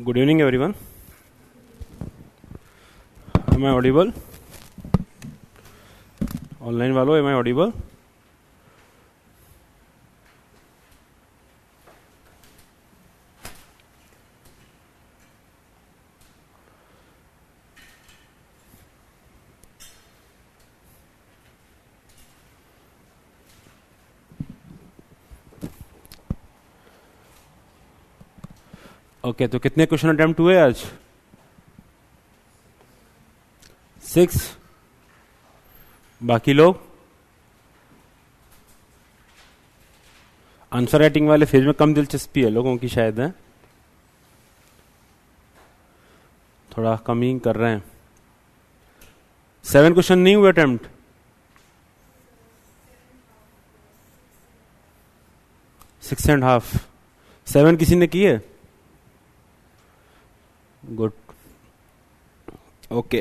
Good evening, everyone. Am I audible? Online वालों, am I audible? Okay, तो कितने question attempt हुए आज? 6। बाकी लोग आंसर राइटिंग वाले फेज में कम दिलचस्पी है लोगों की शायद, है थोड़ा कम ही कर रहे हैं। 7 क्वेश्चन नहीं हुए अटेम्प्ट? 6.5। 7 किसी ने किए? Good, okay.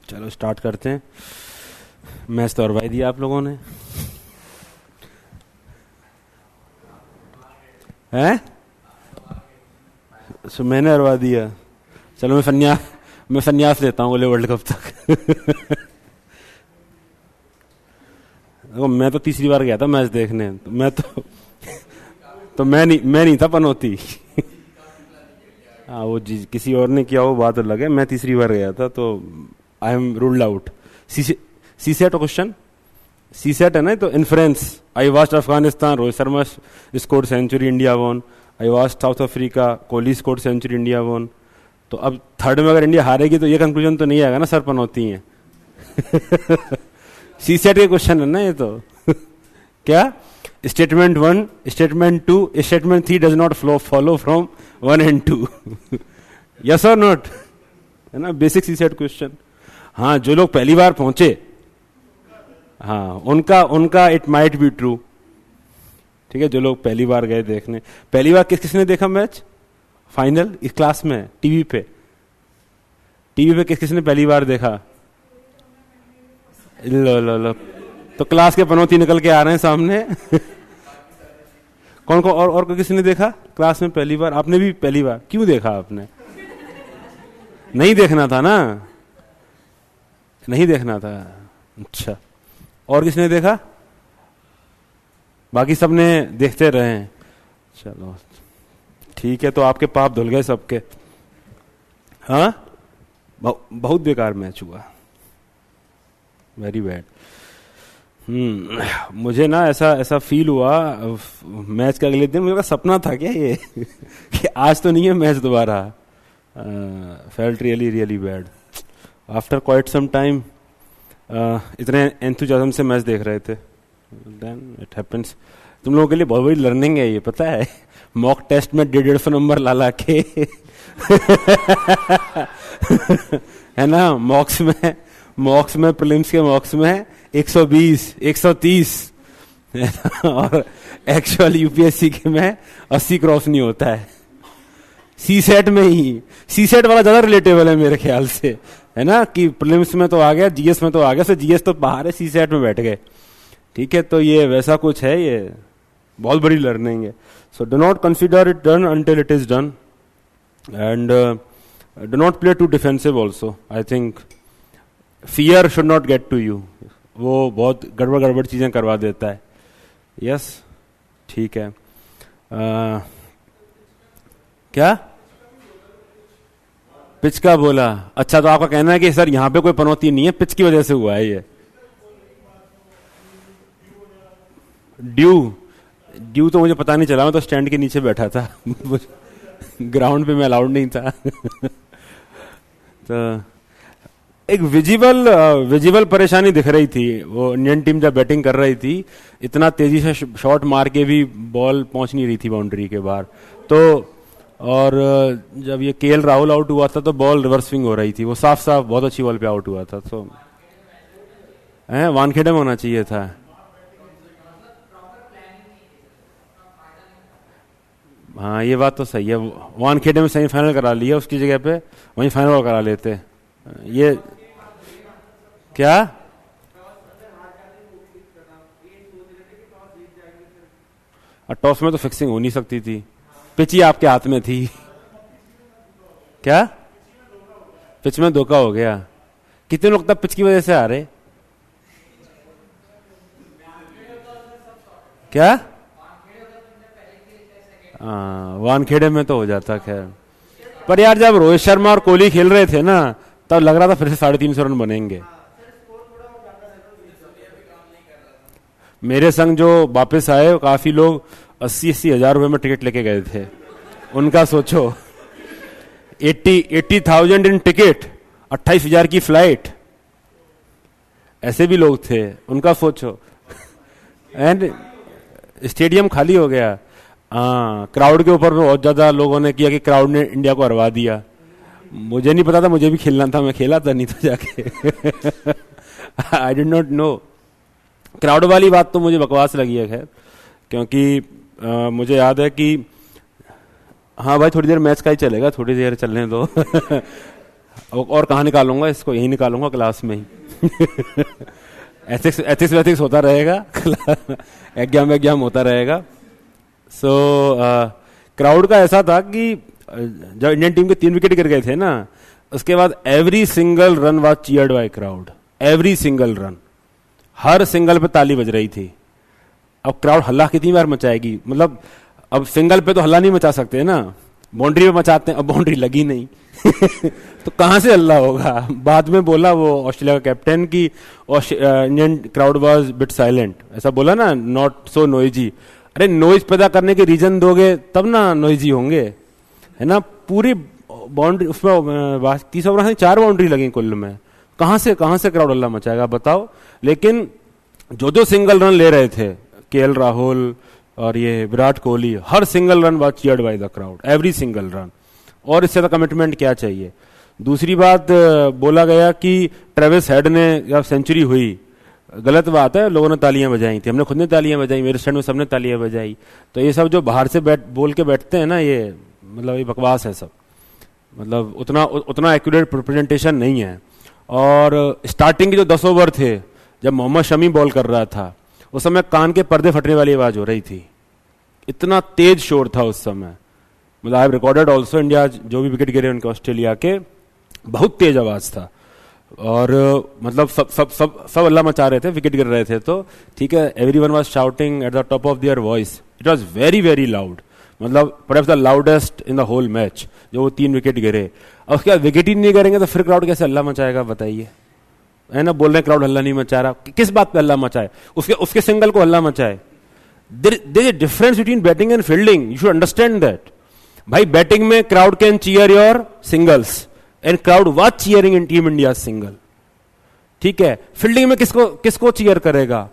चलो स्टार्ट करते हैं। मैथ्स तो अरवाई दिया आप लोगों ने, हैं? सो मैंने अरवा दिया। चलो मैं संन्यास लेता हूँ अगले वर्ल्ड कप तक। मैं तो तीसरी बार गया था मैच देखने, तो मैं नहीं था पनौती। हाँ, वो किसी और ने किया वो बात अलग है। मैं तीसरी बार गया था, तो I am ruled out. C set question, C set है ना, तो inference. I watched Afghanistan, Rohit Sharma scored century, India won. I watched South Africa, Kohli scored century, India won. तो अब थर्ड में अगर इंडिया हारेगी तो ये कंक्लूजन तो नहीं आएगा ना सर पनौती है। सी सेट के क्वेश्चन है ना ये तो। क्या? Statement 1, statement 2, statement 3 does not follow from 1 and 2। Yes और नॉट, है ना, बेसिक सी सेट क्वेश्चन। हाँ, जो लोग पहली बार पहुंचे, हाँ उनका इट माइट बी ट्रू। ठीक है, जो लोग पहली बार गए देखने। पहली बार किसने देखा मैच फाइनल इस क्लास में? टीवी पे किसने पहली बार देखा? लो, तो क्लास के पनौती निकल के आ रहे हैं सामने। कौन और किसने देखा क्लास में पहली बार? आपने भी पहली बार? क्यों देखा आपने? नहीं देखना था ना, नहीं देखना था। अच्छा, और किसने देखा? बाकी सबने देखते रहे। चलो ठीक है, तो आपके पाप धुल गए सबके। हाँ, बहुत बेकार मैच हुआ, वेरी बैड। मुझे ना ऐसा फील हुआ मैच के अगले दिन, मुझे सपना था क्या ये कि आज तो नहीं है मैच दोबारा। Felt really really bad after quite some time. इतने एंथुसियाज्म से मैच देख रहे थे, देन इट हैपेंस। तुम लोगों के लिए बहुत बड़ी लर्निंग है ये, पता है। मॉक टेस्ट में 150 नंबर ला के है ना, मॉक्स में प्रीलिम्स के मॉक्स में 120 130 और एक्चुअल यूपीएससी के में 80 क्रॉस नहीं होता है। सी सेट में ही, सी सेट वाला ज्यादा रिलेटेबल है मेरे ख्याल से, है ना, कि प्रीलिम्स में तो आ गया, जीएस में तो आ गया, सो जीएस तो बाहर है, सी सेट में बैठ गए। ठीक है, तो ये वैसा कुछ है, ये बहुत बड़ी लर्निंग है। So do not consider it done until it is done, and do not play too defensive also. I think fear should not get to you, वो बहुत गड़बड़ चीजें करवा देता है। यस, ठीक है। क्या पिच का बोला? अच्छा, तो आपका कहना है कि सर यहां पे कोई पनौती नहीं है, पिच की वजह से हुआ है ये। ड्यू तो मुझे पता नहीं चला, मैं तो स्टैंड के नीचे बैठा था। ग्राउंड पे मैं अलाउड नहीं था। तो एक विजिबल परेशानी दिख रही थी। वो इंडियन टीम जब बैटिंग कर रही थी, इतना तेजी से शॉट मार के भी बॉल पहुंच नहीं रही थी बाउंड्री के बाहर। तो और जब ये केएल राहुल आउट हुआ था तो बॉल रिवर्स स्विंग हो रही थी, वो साफ बहुत अच्छी बॉल पे आउट हुआ था। तो वानखेड़े में होना चाहिए था। हाँ, ये बात तो सही है। वानखेड़े में सेमीफाइनल करा लिया, उसकी जगह पे वहीं फाइनल करा लेते। ये क्या और टॉस में तो फिक्सिंग हो नहीं सकती थी, पिच ही आपके हाथ में थी। क्या पिच में धोखा हो गया? कितने लोग तब पिच की वजह से आ रहे? क्या वानखेड़े में तो हो जाता खैर, पर यार जब रोहित शर्मा और कोहली खेल रहे थे ना तब लग रहा था फिर से 350 रन बनेंगे। मेरे संग जो वापस आए काफी लोग 80-80 हजार रुपए में टिकट लेके गए थे, उनका सोचो 80,000 इन टिकट, 28,000 की फ्लाइट, ऐसे भी लोग थे, उनका सोचो। एंड स्टेडियम खाली हो गया। क्राउड के ऊपर बहुत ज्यादा लोगों ने किया कि क्राउड ने इंडिया को हरवा दिया। मुझे नहीं पता था, मुझे भी खेलना था, मैं खेला था नहीं तो जाके I did not know. Crowd वाली बात तो मुझे बकवास लगी है खैर, क्योंकि मुझे याद है कि हाँ भाई थोड़ी देर मैच का ही चलेगा, थोड़ी देर चलने दो और कहाँ निकालूंगा इसको, यही निकालूंगा क्लास में ही एथिक्स वेथिक्स होता रहेगा एग्जाम होता रहेगा। सो क्राउड का ऐसा था कि जब इंडियन टीम के 3 विकेट गिर गए थे ना, उसके बाद every single run was cheered by crowd, every single run, हर सिंगल पे ताली बज रही थी। अब क्राउड हल्ला कितनी बार मचाएगी, मतलब अब सिंगल पे तो हल्ला नहीं मचा सकते ना, बाउंड्री पे मचाते हैं, अब बाउंड्री लगी नहीं तो कहां से हल्ला होगा। बाद में बोला वो ऑस्ट्रेलिया का कैप्टन की Indian crowd was bit silent, ऐसा बोला ना, नॉट सो नोइजी। अरे नॉइज पैदा करने के रीजन दोगे तब ना नॉइजी होंगे, है ना। पूरी बाउंड्री उसमें 30 ओवर में 4 बाउंड्री लगी कुल में, कहां से क्राउड हल्ला मचाएगा बताओ। लेकिन जो सिंगल रन ले रहे थे, केएल राहुल और ये विराट कोहली, हर single run was cheered by the crowd, every single run. और इससे ज्यादा कमिटमेंट क्या चाहिए। दूसरी बात बोला गया कि ट्रेविस हेड ने जब सेंचुरी हुई, गलत बात है, लोगों ने तालियां बजाई थी, हमने खुद ने तालियां बजाई, मेरे स्टैंड में सबने तालियां बजाई। तो ये सब जो बाहर से बोल के बैठते हैं ना, ये मतलब ये बकवास है सब, मतलब उतना एक्यूरेट रिप्रेजेंटेशन नहीं है। और स्टार्टिंग के जो 10 ओवर थे, जब मोहम्मद शमी बॉल कर रहा था, उस समय कान के पर्दे फटने वाली आवाज हो रही थी, इतना तेज शोर था उस समय। मतलब I have recorded also, India जो भी विकेट गिरे उनके ऑस्ट्रेलिया के, बहुत तेज आवाज था। और मतलब सब अल्लाह मचा रहे थे, विकेट गिर रहे थे तो ठीक है, everyone was shouting at the top of their voice, it was very very loud, मतलब perhaps the loudest in the whole match, जो वो 3 विकेट गिरे। और उसके बाद विकेट ही नहीं करेंगे तो फिर क्राउड कैसे हल्ला मचाएगा बताइए, है ना। बोल रहे क्राउड हल्ला नहीं मचा रहा, किस बात पे हल्ला मचाए, उसके सिंगल को हल्ला मचाए। There is a difference between batting and fielding, you should understand that. भाई बैटिंग में crowd can cheer your singles and crowd was cheering in team India single, ठीक है। फील्डिंग में किसको चीयर करेगा,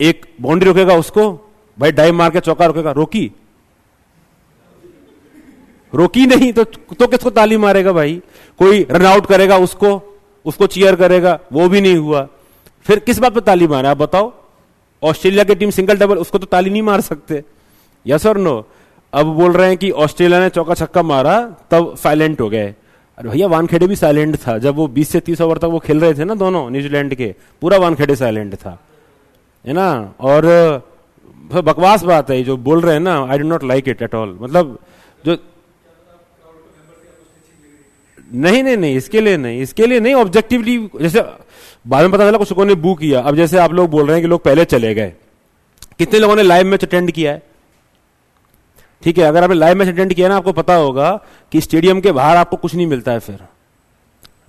एक बाउंड्री रोकेगा उसको, भाई डाइव मार के चौका रोकेगा, रोकी नहीं तो किसको ताली मारेगा भाई। कोई रन आउट करेगा उसको चीयर करेगा, वो भी नहीं हुआ, फिर किस बात पे ताली मारे आप बताओ। ऑस्ट्रेलिया की टीम सिंगल डबल, उसको तो ताली नहीं मार सकते, यस और नो। अब बोल रहे हैं कि ऑस्ट्रेलिया ने चौका छक्का मारा तब साइलेंट हो गए, अरे भैया वानखेड़े भी साइलेंट था, जब वो 20 से 30 ओवर तक वो खेल रहे थे ना दोनों न्यूजीलैंड के, पूरा वानखेड़े साइलेंट था, है ना। और बकवास बात है जो बोल रहे हैं ना, I do not like it at all. मतलब जो नहीं इसके लिए नहीं ऑब्जेक्टिवली, जैसे बाद में पता चला कुछ लोगों ने बू किया। अब जैसे आप लोग बोल रहे हैं कि लोग पहले चले गए, कितने लोगों ने लाइव मैच अटेंड किया है, ठीक है। अगर आपने लाइव मैच अटेंड किया ना, आपको पता होगा कि स्टेडियम के बाहर आपको कुछ नहीं मिलता है, फिर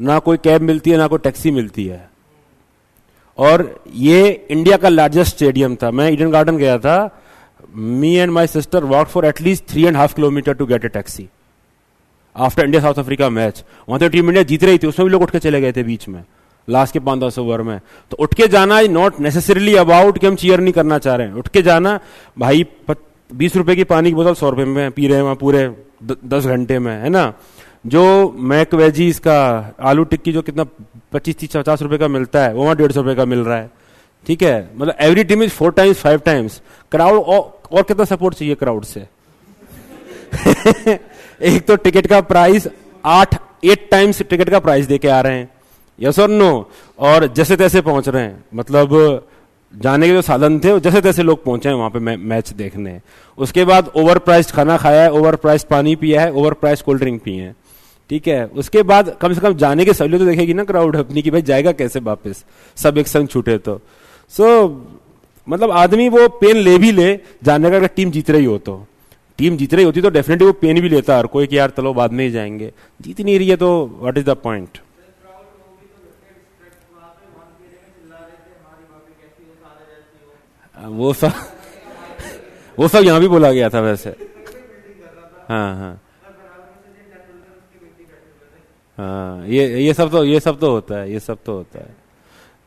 ना कोई कैब मिलती है ना कोई टैक्सी मिलती है। और ये इंडिया का लार्जेस्ट स्टेडियम था, मैं ईडन गार्डन गया था, me and my sister walk for at least 3.5 kilometre to get a taxi after India South Africa match. वहां तो टीम इंडिया जीत रही थी, उसमें भी लोग उठ के चले गए थे बीच में, लास्ट के 5-10 ओवर में। तो उठ के जाना इज नॉट नेसेसरीली अबाउट कि हम चीयर नहीं करना चाह रहे हैं, उठ के जाना, भाई 20 रुपए की पानी की बोतल 100 रुपए में पी रहे हैं वहां पूरे 10 घंटे में, है ना। जो मैक वेजीज का आलू टिक्की जो कितना 25-30-50 रुपए का मिलता है, वो वहां 150 रुपए का मिल रहा है, ठीक है। मतलब every team is 4 times 5 times. Crowd और कितना सपोर्ट चाहिए क्राउड से एक तो टिकट का प्राइस 8 टाइम्स टिकट का प्राइस देके आ रहे हैं, यस और नो, और जैसे तैसे पहुंच रहे हैं। मतलब जाने के जो साधन थे जैसे तैसे लोग पहुंचे हैं वहां पे मैच देखने। उसके बाद ओवर प्राइस्ड खाना खाया है, ओवर प्राइस्ड पानी पिया है, ओवर प्राइस्ड कोल्ड ड्रिंक पिए हैं, ठीक है। उसके बाद कम से कम जाने की सहूलियत तो देखेगी ना क्राउड अपनी कि भाई जाएगा कैसे वापस, सब एक संग छूटे तो। मतलब आदमी वो पेन ले भी ले जाने का, अगर टीम जीत रही हो तो। टीम जीत रही होती तो डेफिनेटली वो पेन भी लेता हर कोई कि यार चलो बाद में ही जाएंगे, जीत नहीं रही है तो व्हाट इज द पॉइंट। वो सब यहाँ भी बोला गया था वैसे। हाँ हाँ हाँ, ये सब तो होता है, ये सब तो होता है।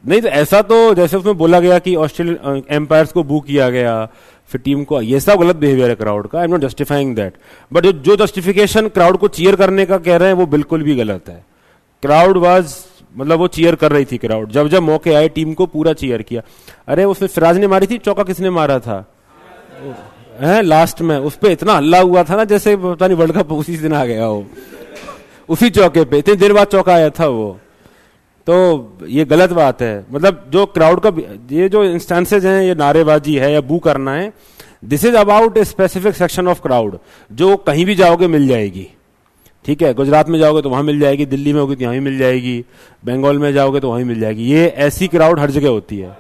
नहीं तो ऐसा तो जैसे उसमें बोला गया कि ऑस्ट्रेलियन एम्पायर्स को बू किया गया, फिर टीम को, ये सब गलत बिहेवियर है क्राउड का। I am not justifying that, but जो जस्टिफिकेशन क्राउड को चीयर करने का कह रहे हैं वो बिल्कुल भी गलत है। क्राउड वाज, मतलब वो चीयर कर रही थी क्राउड, जब जब मौके आए टीम को पूरा चीयर किया। अरे उसमें सिराज ने मारी थी चौका, किसने मारा था है लास्ट में, उस पर इतना हल्ला हुआ था ना जैसे पता नहीं वर्ल्ड कप उसी दिन आ गया हो, उसी चौके पे इतने देर बाद चौका आया था वो। तो ये गलत बात है। मतलब जो क्राउड का ये जो इंस्टेंसेज हैं, ये नारेबाजी है या बू करना है, this is about a specific section of crowd जो कहीं भी जाओगे मिल जाएगी, ठीक है। गुजरात में जाओगे तो वहां मिल जाएगी, दिल्ली में होगी तो यहां मिल जाएगी, बंगाल में जाओगे तो वहीं मिल जाएगी। ये ऐसी क्राउड हर जगह होती है,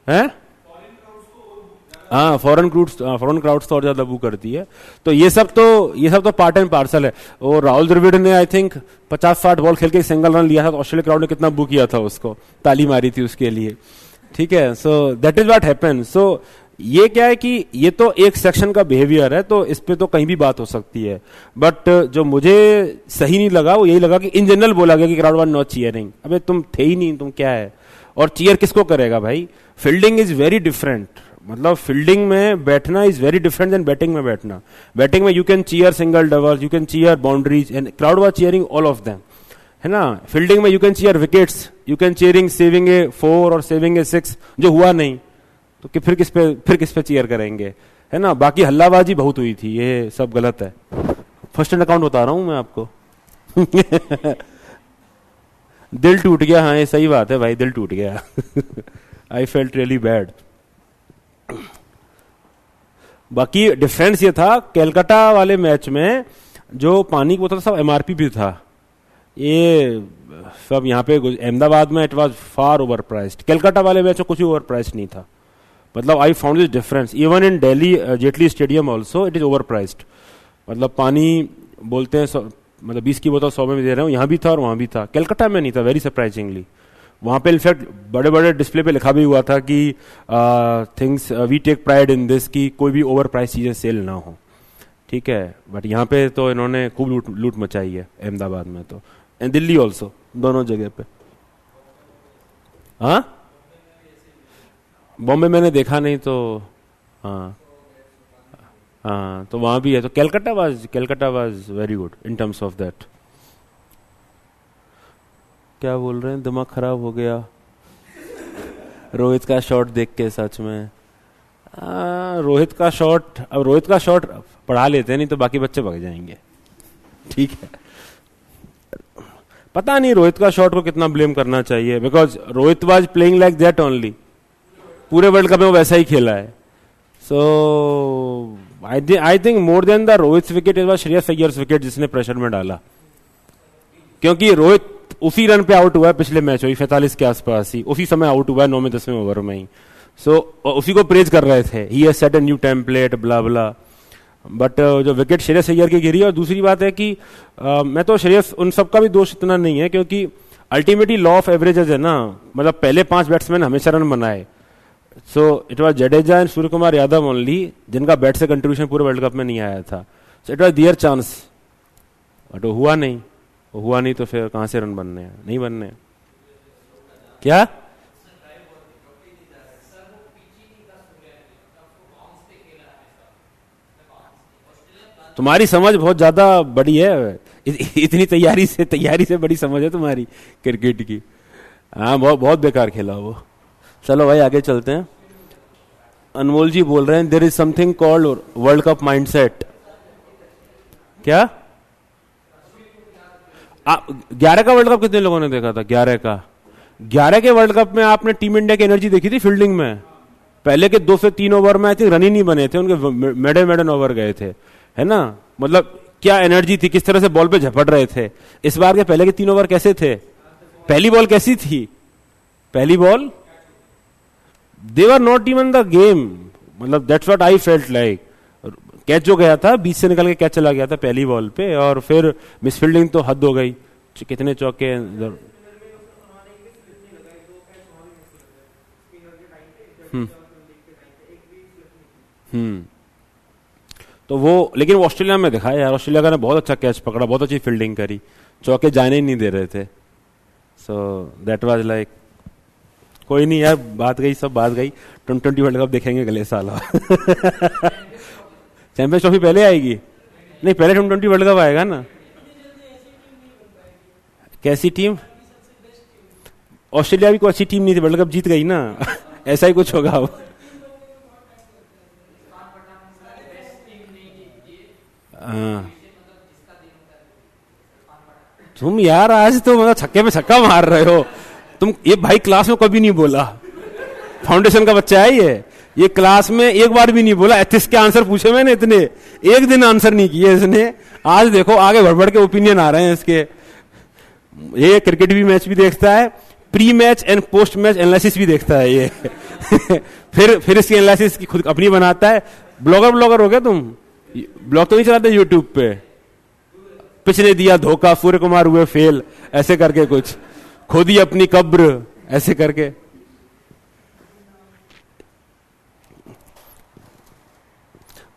हैं? हाँ, फॉरेन क्राउड्स तो और ज्यादा बू करती है। तो ये सब तो पार्ट एंड पार्सल है। और राहुल द्रविड़ ने आई थिंक 50-60 बॉल खेल के सिंगल रन लिया था, तो ऑस्ट्रेलिया क्राउड ने कितना बू किया था उसको, ताली मारी थी उसके लिए, ठीक है। So that is what happen. So ये क्या है कि ये तो एक सेक्शन का बिहेवियर है, तो इस पे तो कहीं भी बात हो सकती है। बट जो मुझे सही नहीं लगा वो यही लगा कि इन जनरल बोला गया कि क्राउड वर नॉट चीयरिंग। अबे तुम थे ही नहीं, तुम क्या है, और चीयर किसको करेगा भाई। फील्डिंग इज वेरी डिफरेंट, मतलब फील्डिंग में बैठना is very different than batting में बैठना। बैटिंग में you can cheer single double, you can cheer boundaries, and crowd was cheering all of them, है ना। फील्डिंग में you can cheer wickets, you can cheering saving a 4 और saving ए 6, जो हुआ नहीं तो कि फिर किस पे चीयर करेंगे, है ना। बाकी हल्लाबाजी बहुत हुई थी, ये सब गलत है। फर्स्ट हैंड अकाउंट बता रहा हूं मैं आपको। दिल टूट गया, हाँ ये सही बात है भाई, दिल टूट गया। I felt really bad. बाकी डिफरेंस ये था, कैलकाटा वाले मैच में जो पानी की बोतल सब एमआरपी भी था, ये सब यहाँ पे अहमदाबाद में it was far over priced. Calcutta वाले मैच में कुछ भी ओवर प्राइस्ड नहीं था। मतलब I found this difference even in Delhi Jaitley stadium also it is over priced. मतलब पानी बोलते हैं मतलब 20 की बोतल 100 में दे रहे हो, यहाँ भी था और वहां भी था, कैलकाटा में नहीं था, वेरी सरप्राइजिंगली। वहां पे इनफैक्ट बड़े बड़े डिस्प्ले पे लिखा भी हुआ था कि things we take pride in this, कि कोई भी ओवर प्राइस चीजें सेल ना हो, ठीक है। बट यहाँ पे तो इन्होंने खूब लूट मचाई है अहमदाबाद में तो, एंड दिल्ली ऑल्सो, दोनों जगह पे। हाँ, बॉम्बे मैंने देखा नहीं तो, हाँ हाँ, तो वहां भी है। तो Calcutta was very good in terms of that. क्या बोल रहे हैं, दिमाग खराब हो गया रोहित का शॉट देख के, सच में। रोहित का शॉट पढ़ा लेते हैं, नहीं तो बाकी बच्चे भग जाएंगे, ठीक है। पता नहीं रोहित का शॉट को कितना ब्लेम करना चाहिए, because Rohit was playing like that only, पूरे वर्ल्ड कप में वो वैसा ही खेला है। So I think more than the Rohit wicket is Shreyas Iyer's wicket जिसने प्रेशर में डाला, क्योंकि रोहित उसी रन पे आउट हुआ है पिछले मैच में 45 के आसपास ही, उसी समय आउट हुआ है 9 में 10वें ओवर में ही। सो उसी को प्रेज कर रहे थे, he has set a new template blah blah. But जो विकेट श्रेयस अय्यर की गिरी, और दूसरी बात है कि मैं तो श्रेयस उन सबका भी दोष इतना नहीं है, क्योंकि अल्टीमेटली लॉ ऑफ एवरेजेस है ना। मतलब पहले 5 बैट्समैन हमेशा रन बनाए, so it was Jadeja and Surya Kumar Yadav only जिनका बैट से कंट्रीब्यूशन पूरे वर्ल्ड कप में नहीं आया था। So it was there chance, but वो हुआ नहीं तो फिर कहां से रन बनने हैं, नहीं बनने। क्या तुम्हारी समझ बहुत ज्यादा बड़ी है, इतनी तैयारी से बड़ी समझ है तुम्हारी क्रिकेट की। हाँ, बहुत बेकार खेला वो। चलो भाई आगे चलते हैं। अनमोल जी बोल रहे हैं there is something called world cup mindset. क्या 11 का वर्ल्ड कप कितने लोगों ने देखा था? 11 का 11 के वर्ल्ड कप में आपने टीम इंडिया की एनर्जी देखी थी फील्डिंग में? पहले के 2 से 3 ओवर में आई थिंक रन ही नहीं बने थे उनके, मेडन ओवर गए थे, है ना? मतलब क्या एनर्जी थी, किस तरह से बॉल पे झपट रहे थे। इस बार के पहले के 3 ओवर कैसे थे? पहली बॉल कैसी थी? पहली ball they were not even the game, मतलब that's what I felt like. Catch जो गया था बीच से निकल के कैच चला गया था पहली बॉल पे, और फिर मिसफील्डिंग तो हद हो गई, कितने चौके। तो वो, लेकिन वो ऑस्ट्रेलिया में दिखा यार, ऑस्ट्रेलिया ने बहुत अच्छा कैच पकड़ा, बहुत अच्छी फील्डिंग करी, चौके जाने ही नहीं दे रहे थे। सो दैट वाज लाइक, कोई नहीं यार, बात गई, सब बात गई। T20 वर्ल्ड कप देखेंगे अगले साल। चैंपियंस ट्रॉफी पहले आएगी? नहीं, पहले T20 वर्ल्ड कप आएगा ना। कैसी टीम? ऑस्ट्रेलिया भी कोई अच्छी टीम नहीं थी, वर्ल्ड कप जीत गई ना। ऐसा ही कुछ होगा अब। तुम यार आज तो मतलब छक्के पे छक्का मार रहे हो तुम। ये भाई क्लास में कभी नहीं बोला, फाउंडेशन का बच्चा है ये क्लास में एक बार भी नहीं बोला। एथिक्स के आंसर पूछे मैंने इतने, एक दिन आंसर नहीं किए इसने। आज देखो आगे बढ़ के ओपिनियन आ रहे हैं इसके। ये क्रिकेट भी मैच भी देखता है, pre match and post match analysis भी देखता है ये। फिर इसकी एनालिसिस की खुद अपनी बनाता है। ब्लॉगर हो गया तुम? ब्लॉग तो नहीं चलाते यूट्यूब पे? पिछले दिया धोखा, सूर्य कुमार हुए फेल, ऐसे करके कुछ, खोदी अपनी कब्र, ऐसे करके।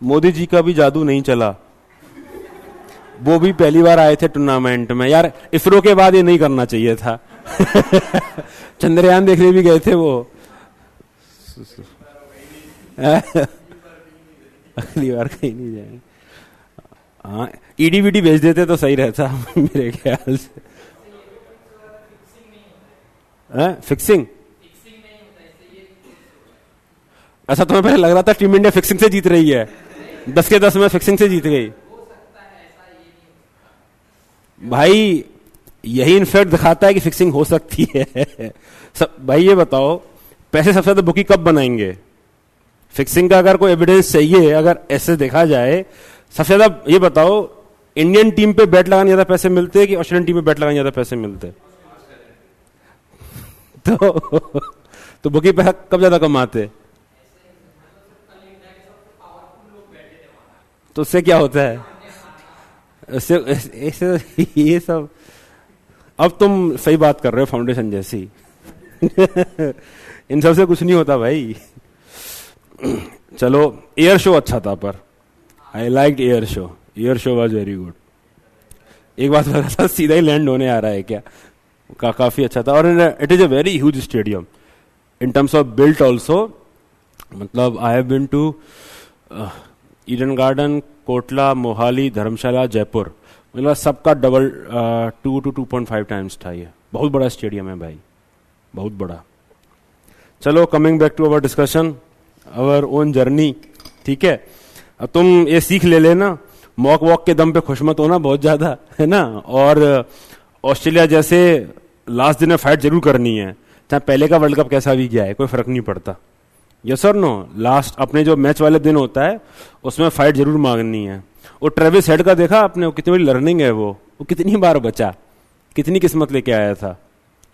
मोदी जी का भी जादू नहीं चला, वो भी पहली बार आए थे टूर्नामेंट में। यार इसरो के बाद ये नहीं करना चाहिए था। चंद्रयान देखने भी गए थे वो। अगली बार कहीं नहीं जाएंगे। हाँ, ईडी भेज देते तो सही रहता मेरे ख्याल से। फिक्सिंग? ऐसा तुम्हें पहले लग रहा था टीम इंडिया फिक्सिंग से जीत रही है? 10 के 10 में फिक्सिंग से जीत गई भाई। यही इनफैक्ट दिखाता है कि फिक्सिंग हो सकती है। भाई ये बताओ, पैसे सबसे ज्यादा बुकी कब बनाएंगे? फिक्सिंग का अगर कोई एविडेंस चाहिए, अगर ऐसे देखा जाए, सबसे ज्यादा ये बताओ, इंडियन टीम पे बैट लगाने ज्यादा पैसे मिलते हैं कि ऑस्ट्रेलियन टीम पे बैट लगाने ज्यादा पैसे मिलते? तो बुकी पैसा कब ज्यादा कमाते? तो उससे क्या होता है? ये सब अब तुम सही बात कर रहे हो, फाउंडेशन जैसी। इन सबसे कुछ नहीं होता भाई। चलो, एयर शो अच्छा था, पर I like air show was very good. एक बात लगा था सीधा ही लैंड होने आ रहा है क्या, काफी अच्छा था। और it is a very huge stadium in terms of built also. मतलब I have been to Eden Garden, Kotla, Mohali, Dharamshala, Jaipur, मतलब सबका डबल 2 to 2.5 टाइम्स था ये। बहुत बड़ा स्टेडियम है भाई, बहुत बड़ा। चलो, coming back to our discussion, our own journey. ठीक है, अब तुम ये सीख ले लेना, मॉक वॉक के दम पे खुश मत होना बहुत ज्यादा, है ना। और ऑस्ट्रेलिया जैसे लास्ट दिन में फाइट जरूर करनी है, चाहे पहले का वर्ल्ड कप कैसा भी गया है, कोई फर्क नहीं पड़ता। यस और नो? लास्ट अपने जो मैच वाले दिन होता है उसमें फाइट जरूर मांगनी है। वो ट्रेविस हेड का देखा आपने, वो कितनी बड़ी लर्निंग है, वो कितनी बार बचा, कितनी किस्मत लेके आया था।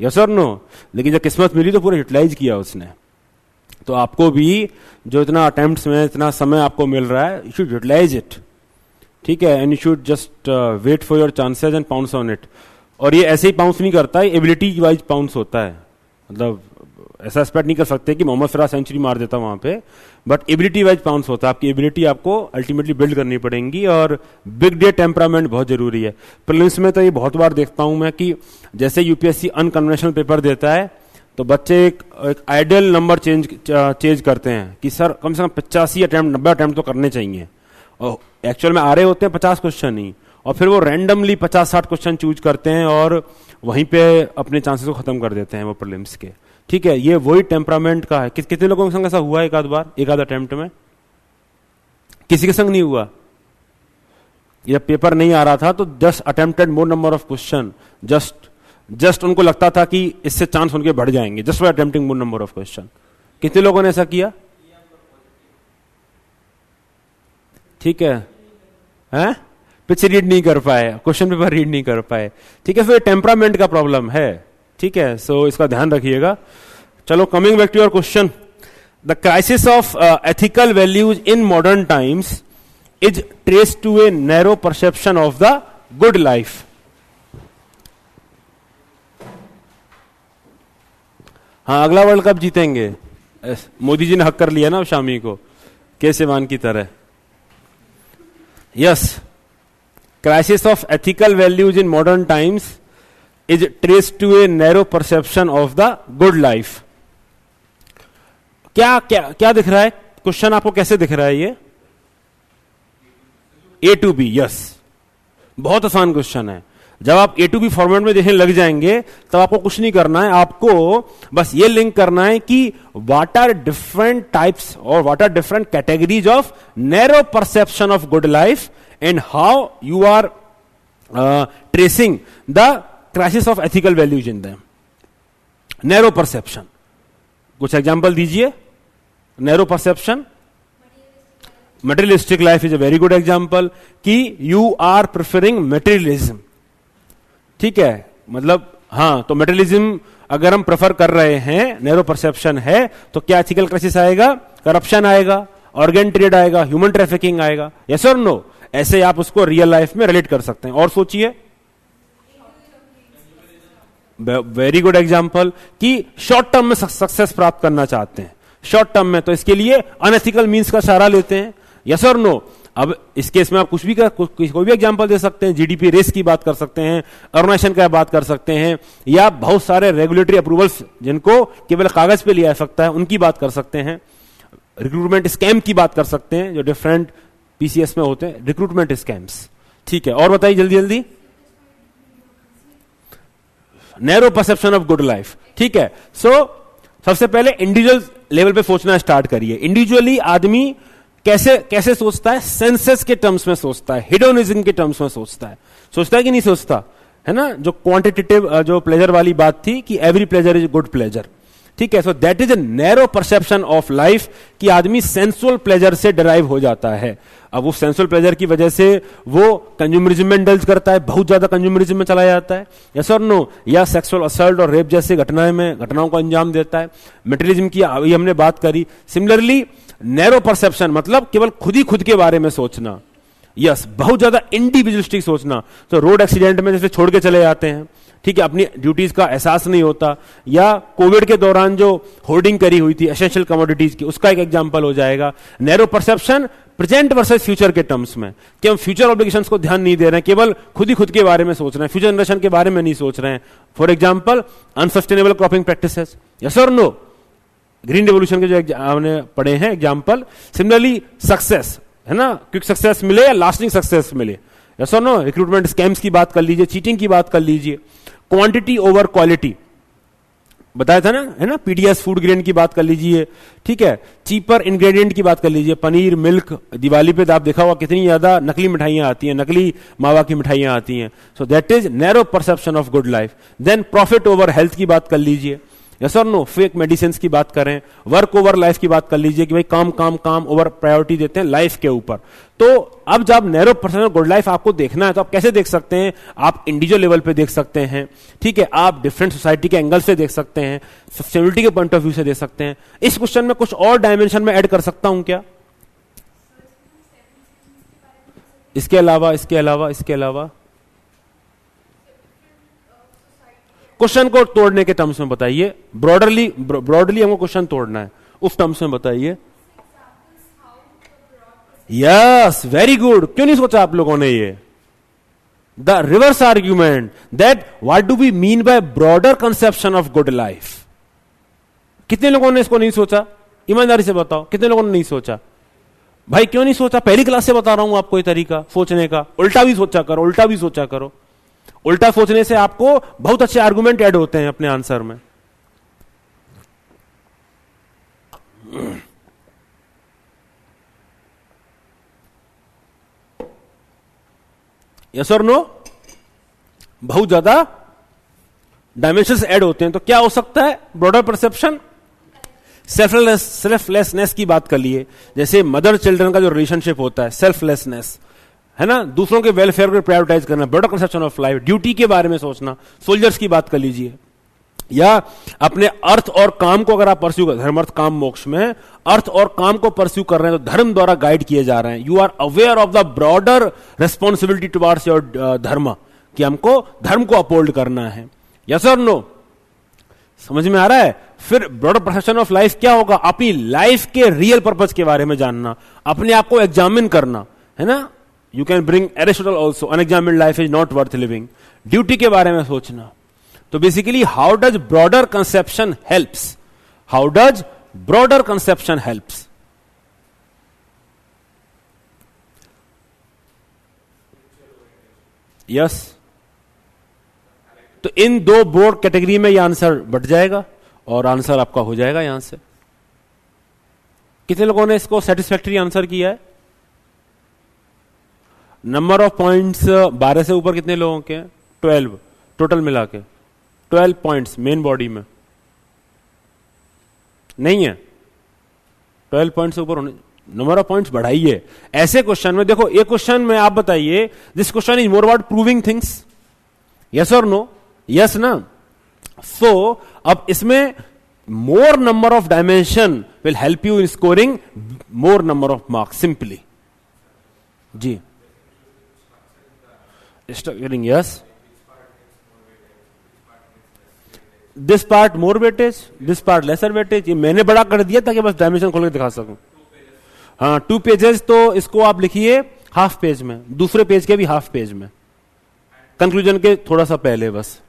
यस और नो? लेकिन जब किस्मत मिली तो पूरा यूटिलाइज किया उसने। तो आपको भी जो इतना अटेम्प्ट्स में इतना समय आपको मिल रहा है, यू शुड यूटिलाइज इट। ठीक है, and you should just wait for your chances and pounce on it. और ये ऐसे ही पाउंस नहीं करता है, एबिलिटी वाइज पाउंस होता है। मतलब ऐसा एक्सपेक्ट नहीं कर सकते कि मोहम्मद सिराज सेंचुरी मार देता वहां पे, बट एबिलिटी वाइज पाउंस होता है। आपकी एबिलिटी आपको अल्टीमेटली बिल्ड करनी पड़ेगी, और बिग डे टेम्परामेंट बहुत जरूरी है। प्रीलिम्स में तो ये बहुत बार देखता हूं मैं कि जैसे यूपीएससी अनकन्वेंशनल पेपर देता है तो बच्चे एक आइडियल नंबर चेंज करते हैं कि सर कम से कम 85 अटेम्प्ट 90 अटेम्प्ट तो करने चाहिए, और एक्चुअल में आ रहे होते हैं 50 क्वेश्चन ही, और फिर वो रैंडमली 50-60 क्वेश्चन चूज करते हैं और वहीं पे अपने चांसेस को खत्म कर देते हैं वो प्रीलिम्स के। ठीक है, ये वही टेम्परामेंट का है। कितने लोगों के संग ऐसा हुआ एक आध बार, एक आध अटेम्प्ट में? किसी के संग नहीं हुआ। जब पेपर नहीं आ रहा था तो just attempted more number of question, just just उनको लगता था कि इससे चांस उनके बढ़ जाएंगे, just for attempting more number of question. कितने लोगों ने ऐसा किया? ठीक है, हैं? पिच रीड नहीं कर पाए, क्वेश्चन पेपर रीड नहीं कर पाए, ठीक है, फिर टेम्परामेंट का प्रॉब्लम है, ठीक है, सो इसका ध्यान रखिएगा। चलो, coming back to your question, the crisis of ethical values in modern times is traced to a narrow perception of the good life. हाँ, अगला वर्ल्ड कप जीतेंगे, मोदी जी ने हक कर लिया ना शामी को, केसेवान की तरह। Yes, crisis of ethical values in modern times is traced to a narrow perception of the good life. क्या क्या क्या दिख रहा है? क्वेश्चन आपको कैसे दिख रहा है ये? ए टू बी, यस, बहुत आसान क्वेश्चन है। जब आप ए टू बी फॉर्मेट में देखने लग जाएंगे तब आपको कुछ नहीं करना है, आपको बस ये लिंक करना है कि व्हाट आर डिफरेंट टाइप्स और what are different categories of narrow perception of good life and how you are tracing the crisis of ethical values in them. Narrow perception, कुछ एग्जांपल दीजिए। Narrow perception, materialistic life is a very good example, कि you are preferring materialism, ठीक है, मतलब हाँ, तो materialism अगर हम प्रेफर कर रहे हैं, नैरो परसेप्शन है, तो क्या एथिकल क्राइसिस आएगा? करप्शन आएगा, ऑर्गन ट्रेड आएगा, ह्यूमन ट्रैफिकिंग आएगा, यस और नो? ऐसे आप उसको रियल लाइफ में रिलेट कर सकते हैं। और सोचिए, वेरी गुड एग्जांपल, कि शॉर्ट टर्म में सक्सेस प्राप्त करना चाहते हैं, शॉर्ट टर्म में, तो इसके लिए अनएथिकल मीन्स का सहारा लेते हैं, यस और नो? अब इस केस में आप कुछ भी कोई भी एग्जांपल दे सकते हैं, जीडीपी रेस की बात कर सकते हैं, ऑर्गेनाइजेशन का बात कर सकते हैं, या बहुत सारे रेगुलेटरी अप्रूवल्स जिनको केवल कागज पे लिया जा सकता है उनकी बात कर सकते हैं, रिक्रूटमेंट स्कैम की बात कर सकते हैं जो डिफरेंट पीसीएस में होते हैं, रिक्रूटमेंट स्कैम्स, ठीक है। और बताइए जल्दी जल्दी। Narrow perception of good life, ठीक है। सो सबसे पहले इंडिविजुअल लेवल पे सोचना स्टार्ट करिए। इंडिविजुअली आदमी कैसे कैसे सोचता है? सेंसेस के टर्म्स में सोचता है, हिडोनिज्म के टर्म्स में सोचता है कि नहीं सोचता है ना? जो क्वांटिटेटिव जो प्लेजर वाली बात थी कि every pleasure is good pleasure, ठीक है। So that is a narrow perception of life, कि आदमी सेंसुअल प्लेजर से डिराइव हो जाता है। अब वो सेंसुअल प्लेजर की वजह से वो कंज्यूमरिज्म में इंडल्ज करता है, बहुत ज्यादा कंज्यूमरिज्म में चला जाता है, यस और नो? या सेक्सुअल असल्ट और रेप जैसे घटनाओं को अंजाम देता है। मटेरियलिज्म की अभी हमने बात करी। सिमिलरली नैरो परसेप्शन मतलब केवल खुद के बारे में सोचना, यस, बहुत ज्यादा इंडिविजुअलिस्टिक सोचना। तो रोड एक्सीडेंट में जैसे छोड़ के चले जाते हैं, ठीक है, अपनी ड्यूटीज का एहसास नहीं होता, या कोविड के दौरान जो होर्डिंग करी हुई थी एसेंशियल कमोडिटीज की, उसका एक एग्जांपल हो जाएगा। Narrow perception present versus future के टर्म्स में, कि हम फ्यूचर ऑब्लिगेशंस को ध्यान नहीं दे रहे हैं, केवल खुद के बारे में सोच रहे हैं, फ्यूचर जनरेशन के बारे में नहीं सोच रहे हैं। For example unsustainable cropping practices, yes और नो? ग्रीन रेवोल्यूशन के जो हमने पढ़े हैं एग्जाम्पल। सिमिलरली सक्सेस, है ना, क्विक सक्सेस मिले या लास्टिंग सक्सेस मिले, यस और नो? रिक्रूटमेंट स्कैम्स की बात कर लीजिए, चीटिंग की बात कर लीजिए, क्वांटिटी ओवर क्वालिटी बताया था ना, है ना? पीडीएस फूड ग्रेन की बात कर लीजिए, ठीक है, चीपर इंग्रेडिएंट की बात कर लीजिए, पनीर, मिल्क। दिवाली पे आप देखा होगा कितनी ज्यादा नकली मिठाइयां आती हैं, नकली मावा की मिठाइयां आती हैं। So that is narrow perception of good life. Then profit over health की बात कर लीजिए, यस और नो? फेक मेडिसिन की बात करें, वर्क ओवर लाइफ की बात कर लीजिए कि भाई काम ओवर प्रायोरिटी देते हैं लाइफ के ऊपर। तो अब जब narrow perception of good life आपको देखना है तो आप कैसे देख सकते हैं? आप इंडिविजुअल लेवल पे देख सकते हैं, ठीक है, आप डिफरेंट सोसाइटी के एंगल से देख सकते हैं, सस्टेनेबिलिटी के पॉइंट ऑफ व्यू से देख सकते हैं। इस क्वेश्चन में कुछ और डायमेंशन में ऐड कर सकता हूं क्या? इसके अलावा क्वेश्चन को तोड़ने के टर्म्स में बताइए। ब्रॉडली हमको क्वेश्चन तोड़ना है, उस टर्म्स में बताइए। Yes, very good. क्यों नहीं सोचा आप लोगों ने ये? The reverse argument that what do we mean by broader conception of good life. कितने लोगों ने इसको नहीं सोचा? ईमानदारी से बताओ, कितने लोगों ने नहीं सोचा? भाई क्यों नहीं सोचा? पहली क्लास से बता रहा हूं आपको ये तरीका सोचने का। उल्टा भी सोचा करो। उल्टा सोचने से आपको बहुत अच्छे आर्गुमेंट ऐड होते हैं अपने आंसर में। यस और नो? बहुत ज्यादा डायमेंशंस ऐड होते हैं तो क्या हो सकता है? ब्रॉडर परसेप्शन, सेल्फलेसनेस की बात कर लिए, जैसे मदर चिल्ड्रन का जो रिलेशनशिप होता है, सेल्फलेसनेस है ना, दूसरों के वेलफेयर को प्रायोरिटाइज करना, broader conception of life, duty के बारे में सोचना, सोल्जर्स की बात कर लीजिए, या अपने अर्थ और काम को अगर आप परस्यू कर, धर्म अर्थ काम मोक्ष में अर्थ और काम को परस्यू कर रहे हैं तो धर्म द्वारा गाइड किए जा रहे हैं। You are aware of the broader responsibility towards your dharma, कि हमको धर्म को अपहोल्ड करना है। यस और नो? समझ में आ रहा है? फिर ब्रॉडर परसेप्शन ऑफ लाइफ क्या होगा? अपनी लाइफ के रियल पर्पज के बारे में जानना, अपने आप को एग्जामिन करना, है ना। You can bring Aristotle also, unexamined life is not worth living. Duty के बारे में सोचना। तो basically how does broader conception helps? How does broader conception helps? Yes. तो इन दो बोर्ड कैटेगरी में यह आंसर बट जाएगा और आंसर आपका हो जाएगा यहां से। कितने लोगों ने इसको सेटिस्फैक्टरी आंसर किया है? नंबर ऑफ पॉइंट्स 12 से ऊपर कितने लोगों के? 12 टोटल मिला के 12 पॉइंट्स मेन बॉडी में नहीं है। 12 पॉइंट्स से ऊपर होने, नंबर ऑफ पॉइंट्स बढ़ाइए। ऐसे क्वेश्चन में देखो, एक क्वेश्चन में आप बताइए, this question is more about proving things, yes और नो? यस ना। सो अब इसमें more number of dimension will help you in scoring more number of marks simply. जी getting yes, this part more weightage, this part lesser weightage। ये मैंने बड़ा कर दिया ताकि बस डायमेंशन खोल के दिखा सकूं। हाँ 2 पेजेस, तो इसको आप लिखिए हाफ पेज में, दूसरे पेज के भी हाफ पेज में, कंक्लूजन के थोड़ा सा पहले बस।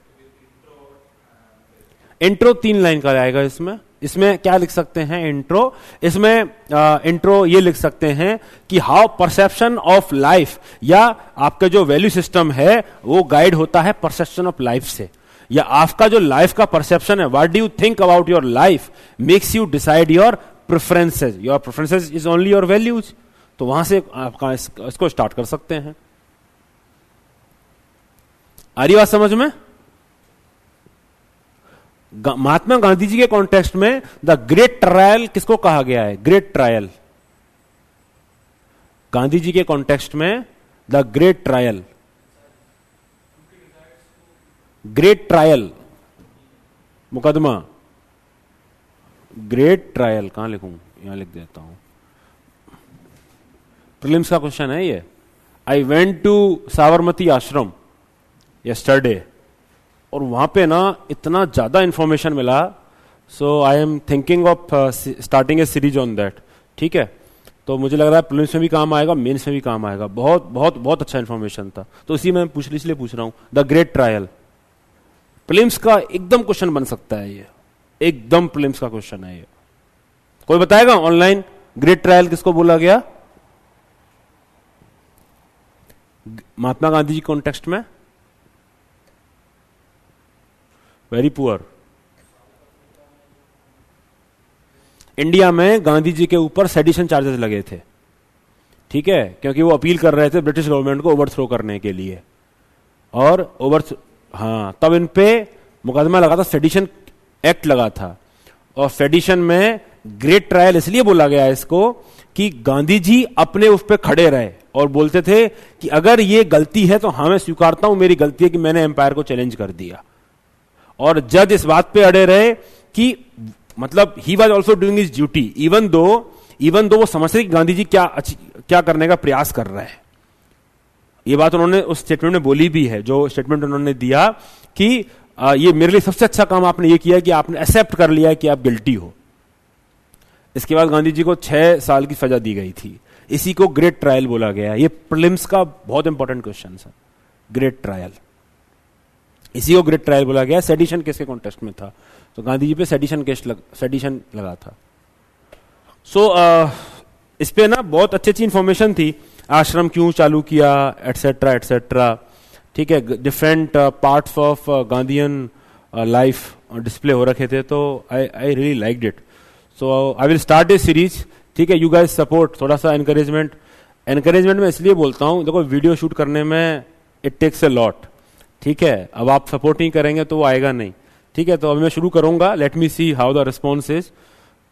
इंट्रो 3 लाइन का आएगा इसमें। इसमें क्या लिख सकते हैं? इंट्रो। इसमें इंट्रो ये लिख सकते हैं कि हाउ परसेप्शन ऑफ लाइफ, या आपका जो वैल्यू सिस्टम है वो गाइड होता है परसेप्शन ऑफ लाइफ से, या आपका जो लाइफ का परसेप्शन है, what do you think about your life makes you decide your preferences. Your preferences is only your values. तो वहां से आपका इसको स्टार्ट कर सकते हैं। आ रही बात समझ में? महात्मा गांधी जी के कॉन्टेक्स्ट में द ग्रेट ट्रायल किसको कहा गया है? Great trial. गांधी जी के कॉन्टेक्स्ट में the great trial, great trial मुकदमा, ग्रेट ट्रायल कहां लिखूं? यहां लिख देता हूं। प्रीलिम्स का क्वेश्चन है ये। आई वेंट टू साबरमती आश्रम यस्टरडे, और वहां पे ना इतना ज्यादा इंफॉर्मेशन मिला, so I am thinking of starting a series on that. ठीक है, तो मुझे लग रहा है प्रीलिम्स में भी काम आएगा, मेंस में भी काम आएगा। बहुत बहुत बहुत अच्छा इंफॉर्मेशन था, तो इसी में इसलिए पूछ रहा हूं। द ग्रेट ट्रायल प्रीलिम्स का एकदम क्वेश्चन बन सकता है ये, एकदम प्रीलिम्स का क्वेश्चन है ये। कोई बताएगा ऑनलाइन ग्रेट ट्रायल किसको बोला गया? महात्मा गांधी जी कॉन्टेक्स्ट में? Very poor. इंडिया में गांधी जी के ऊपर सेडिशन चार्जेस लगे थे, ठीक है, क्योंकि वो अपील कर रहे थे ब्रिटिश गवर्नमेंट को ओवरथ्रो करने के लिए, और तब इन पे मुकदमा लगा था, सेडिशन एक्ट लगा था। और सेडिशन में ग्रेट ट्रायल इसलिए बोला गया इसको कि गांधी जी अपने उस पे खड़े रहे और बोलते थे कि अगर ये गलती है तो हाँ मैं स्वीकारता हूं मेरी गलती है कि मैंने एम्पायर को चैलेंज कर दिया। और जज इस बात पे अड़े रहे कि मतलब he was also doing his duty, even though वो समझते कि गांधी जी क्या करने का प्रयास कर रहे हैं। ये बात उन्होंने उस स्टेटमेंट में बोली भी है, जो स्टेटमेंट उन्होंने दिया कि ये मेरे लिए सबसे अच्छा काम आपने ये किया कि आपने एक्सेप्ट कर लिया कि आप गिल्टी हो। इसके बाद गांधी जी को 6 साल की सजा दी गई थी। इसी को ग्रेट ट्रायल बोला गया। ये प्रीलिम्स का बहुत इंपॉर्टेंट क्वेश्चन है, ग्रेट ट्रायल। इसी को ग्रेट ट्रायल बोला गया। सेडिशन केस के कॉन्टेक्स्ट में था, तो गांधी जी पे सेडिशन लगा था। इस पे ना बहुत अच्छी इंफॉर्मेशन थी, आश्रम क्यों चालू किया, एटसेट्रा एटसेट्रा, ठीक है। Different parts of Gandhian life display हो रखे थे, तो I really liked it. So I will start A series, ठीक है। यू गाइस सपोर्ट, थोड़ा सा एनकरेजमेंट मैं इसलिए बोलता हूं, देखो वीडियो शूट करने में इट टेक्स अ लॉट, ठीक है, अब आप सपोर्ट नहीं करेंगे तो वो आएगा नहीं। ठीक है, तो अभी मैं शुरू करूंगा, let me see how the response is.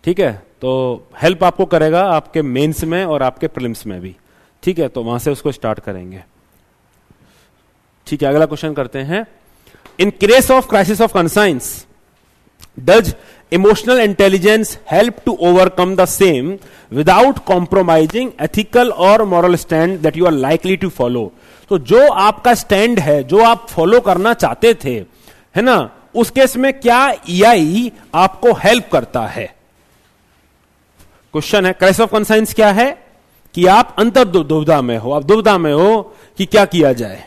ठीक है, तो हेल्प आपको करेगा आपके मेंस में और आपके प्रीलिम्स में भी। ठीक है, तो वहां से उसको स्टार्ट करेंगे। ठीक है, अगला क्वेश्चन करते हैं। In case of crisis of conscience, does emotional intelligence help to overcome the same without compromising ethical और moral stand that you are likely to follow? तो जो आपका स्टैंड है, जो आप फॉलो करना चाहते थे, है ना, उस केस में क्या ईआई आपको हेल्प करता है? क्वेश्चन है। क्राइसिस ऑफ कंसाइंस क्या है कि आप अंतर दुविधा में हो, आप दुविधा में हो कि क्या किया जाए,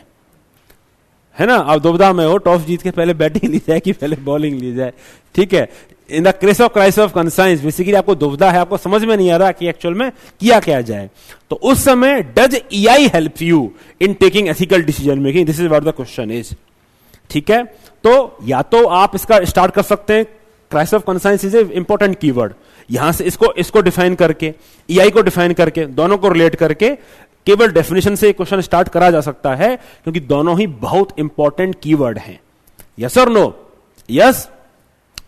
है ना, आप दुविधा में हो, टॉस जीत के पहले बैटिंग ली जाए कि पहले बॉलिंग ली जाए। ठीक है, in the case of crisis of conscience basically आपको दुविधा है, आपको समझ में नहीं आ रहा कि एक्चुअल में किया क्या जाए। तो उस समय does EI help you in taking ethical decision making? This is what the question is. ठीक है, तो या तो आप इसका स्टार्ट कर सकते हैं, crisis of conscience is a important keyword, यहां से इसको डिफाइन करके, ईआई को डिफाइन करके, दोनों को रिलेट करके केवल डेफिनेशन से क्वेश्चन स्टार्ट करा जा सकता है, क्योंकि दोनों ही बहुत इंपॉर्टेंट कीवर्ड हैं। यस और नो? यस।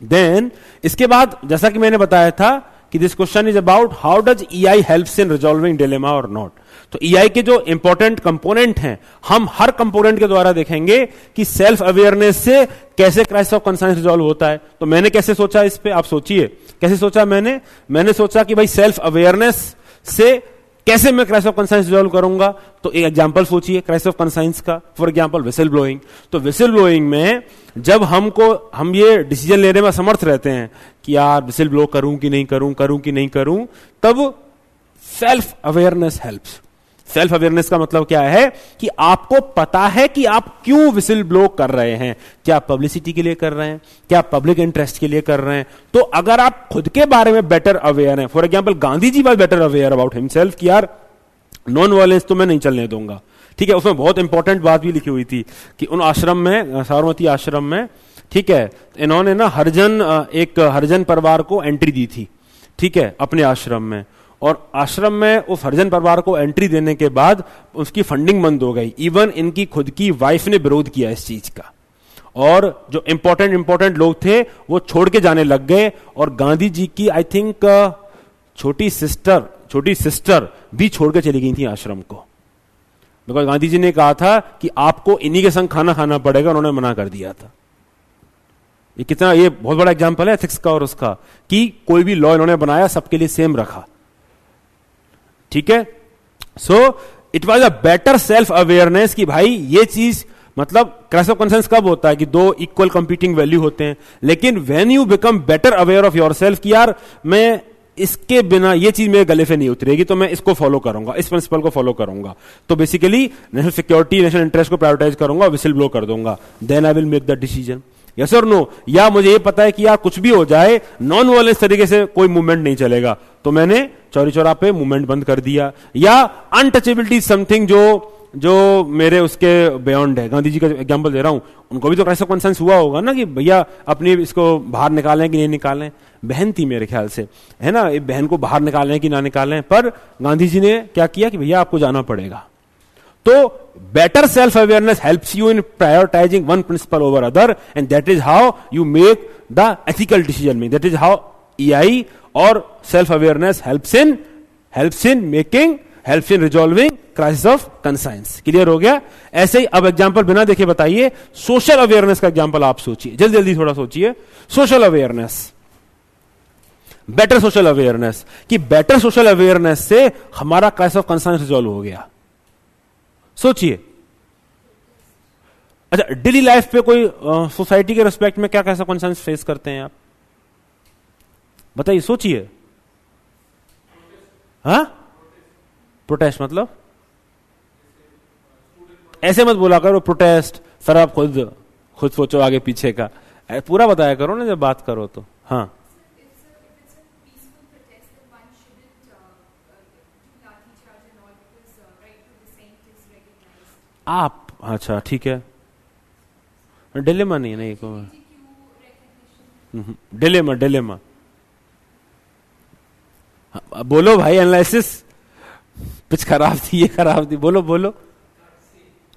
देन इसके बाद जैसा कि मैंने बताया था कि this question is about how does EI helps in resolving dilemma और नॉट। तो ईआई के जो इंपॉर्टेंट कंपोनेंट हैं, हम हर कंपोनेंट के द्वारा देखेंगे कि सेल्फ अवेयरनेस से कैसे क्राइसिस ऑफ कंसाइंस रिजॉल्व होता है। तो मैंने कैसे सोचा इस पे, आप सोचिए कैसे सोचा मैंने सोचा कि भाई सेल्फ अवेयरनेस से कैसे मैं क्राइसिस ऑफ कंसाइंस रिजॉल्व करूंगा। तो एक एग्जांपल सोचिए क्राइसिस ऑफ कंसाइंस का, फॉर एग्जांपल विसिल ब्लोइंग। तो विसिल ब्लोइंग में जब हम ये डिसीजन लेने में समर्थ रहते हैं कि यार विसिल ब्लो करूं कि नहीं करूं, तब self awareness helps. Self awareness का मतलब क्या है कि आपको पता है कि आप क्यों विसिल ब्लो कर रहे हैं, क्या पब्लिसिटी के लिए कर रहे हैं, क्या पब्लिक इंटरेस्ट के लिए कर रहे हैं। तो अगर आप खुद के बारे में बेटर अवेयर हैं, for example Gandhi ji was better aware about himself कि यार नॉन वायलेंस तो मैं नहीं चलने दूंगा। ठीक है, उसमें बहुत इंपॉर्टेंट बात भी लिखी हुई थी कि उन आश्रम में, साबरमती आश्रम में, ठीक है, इन्होंने ना एक हरिजन परिवार को एंट्री दी थी, ठीक है, अपने आश्रम में। और आश्रम में उस हरिजन परिवार को एंट्री देने के बाद उसकी फंडिंग बंद हो गई। इवन इनकी खुद की वाइफ ने विरोध किया इस चीज का, और जो इंपॉर्टेंट लोग थे वो छोड़ के जाने लग गए। और गांधी जी की आई थिंक छोटी सिस्टर भी छोड़ के चली गई थी आश्रम को, बिकॉज गांधी जी ने कहा था कि आपको इन्हीं के संग खाना खाना पड़ेगा, उन्होंने मना कर दिया था। ये बहुत बड़ा एग्जाम्पल है एथिक्स का और उसका, कि कोई भी लॉ इन्होंने बनाया सबके लिए सेम रखा। ठीक है, so it was a better self awareness कि भाई ये चीज, मतलब क्राइसिस ऑफ कंसाइंस कब होता है कि दो इक्वल कंपीटिंग वैल्यू होते हैं, लेकिन when you become better aware of yourself कि यार मैं इसके बिना ये चीज मेरे गले से नहीं उतरेगी, तो मैं इसको फॉलो करूंगा, इस प्रिंसिपल को फॉलो करूंगा, तो basically national security, national interest को प्रायोरिटाइज करूंगा, विसिल ब्लो कर दूंगा, then I will make the decision. Yes और नो? या मुझे ये पता है कि यार कुछ भी हो जाए, नॉन वायलेंस तरीके से कोई मूवमेंट नहीं चलेगा, तो मैंने चौरी चौरा पे मूवमेंट बंद कर दिया। या अनटचेबिलिटी समथिंग जो मेरे उसके बियॉन्ड है। गांधी जी का एग्जांपल दे रहा हूं, उनको भी तो क्राइसिस ऑफ कंसाइंस हुआ होगा ना कि भैया अपनी इसको बाहर निकालें कि नहीं निकालें। बहन थी मेरे ख्याल से, है ना, बहन को बाहर निकालें कि ना निकालें, पर गांधी जी ने क्या किया कि भैया आपको जाना पड़ेगा। तो better self awareness helps you in prioritising one principle over other, and that is how you make the ethical decision making. That is how EI और self awareness helps in resolving crisis of conscience. Clear हो गया? ऐसे ही अब example बिना देखे बताइए, social awareness का example आप सोचिए, जल्दी जल्दी थोड़ा सोचिए। Social awareness, better social awareness, कि बेटर सोशल अवेयरनेस से हमारा क्राइसिस ऑफ कंसाइंस रिजॉल्व हो गया। सोचिए। अच्छा, डेली लाइफ पे कोई सोसाइटी के रिस्पेक्ट में क्या कैसा कंसर्न्स फेस करते हैं आप, बताइए, सोचिए। हाँ, प्रोटेस्ट मतलब ऐसे मत बोला करो प्रोटेस्ट, सर आप खुद सोचो आगे पीछे का, पूरा बताया करो ना जब बात करो तो। हाँ, आप, अच्छा ठीक है, डिलेमा नहीं को डिलेमा बोलो भाई, एनालिसिस, पिच खराब थी, ये खराब थी, बोलो।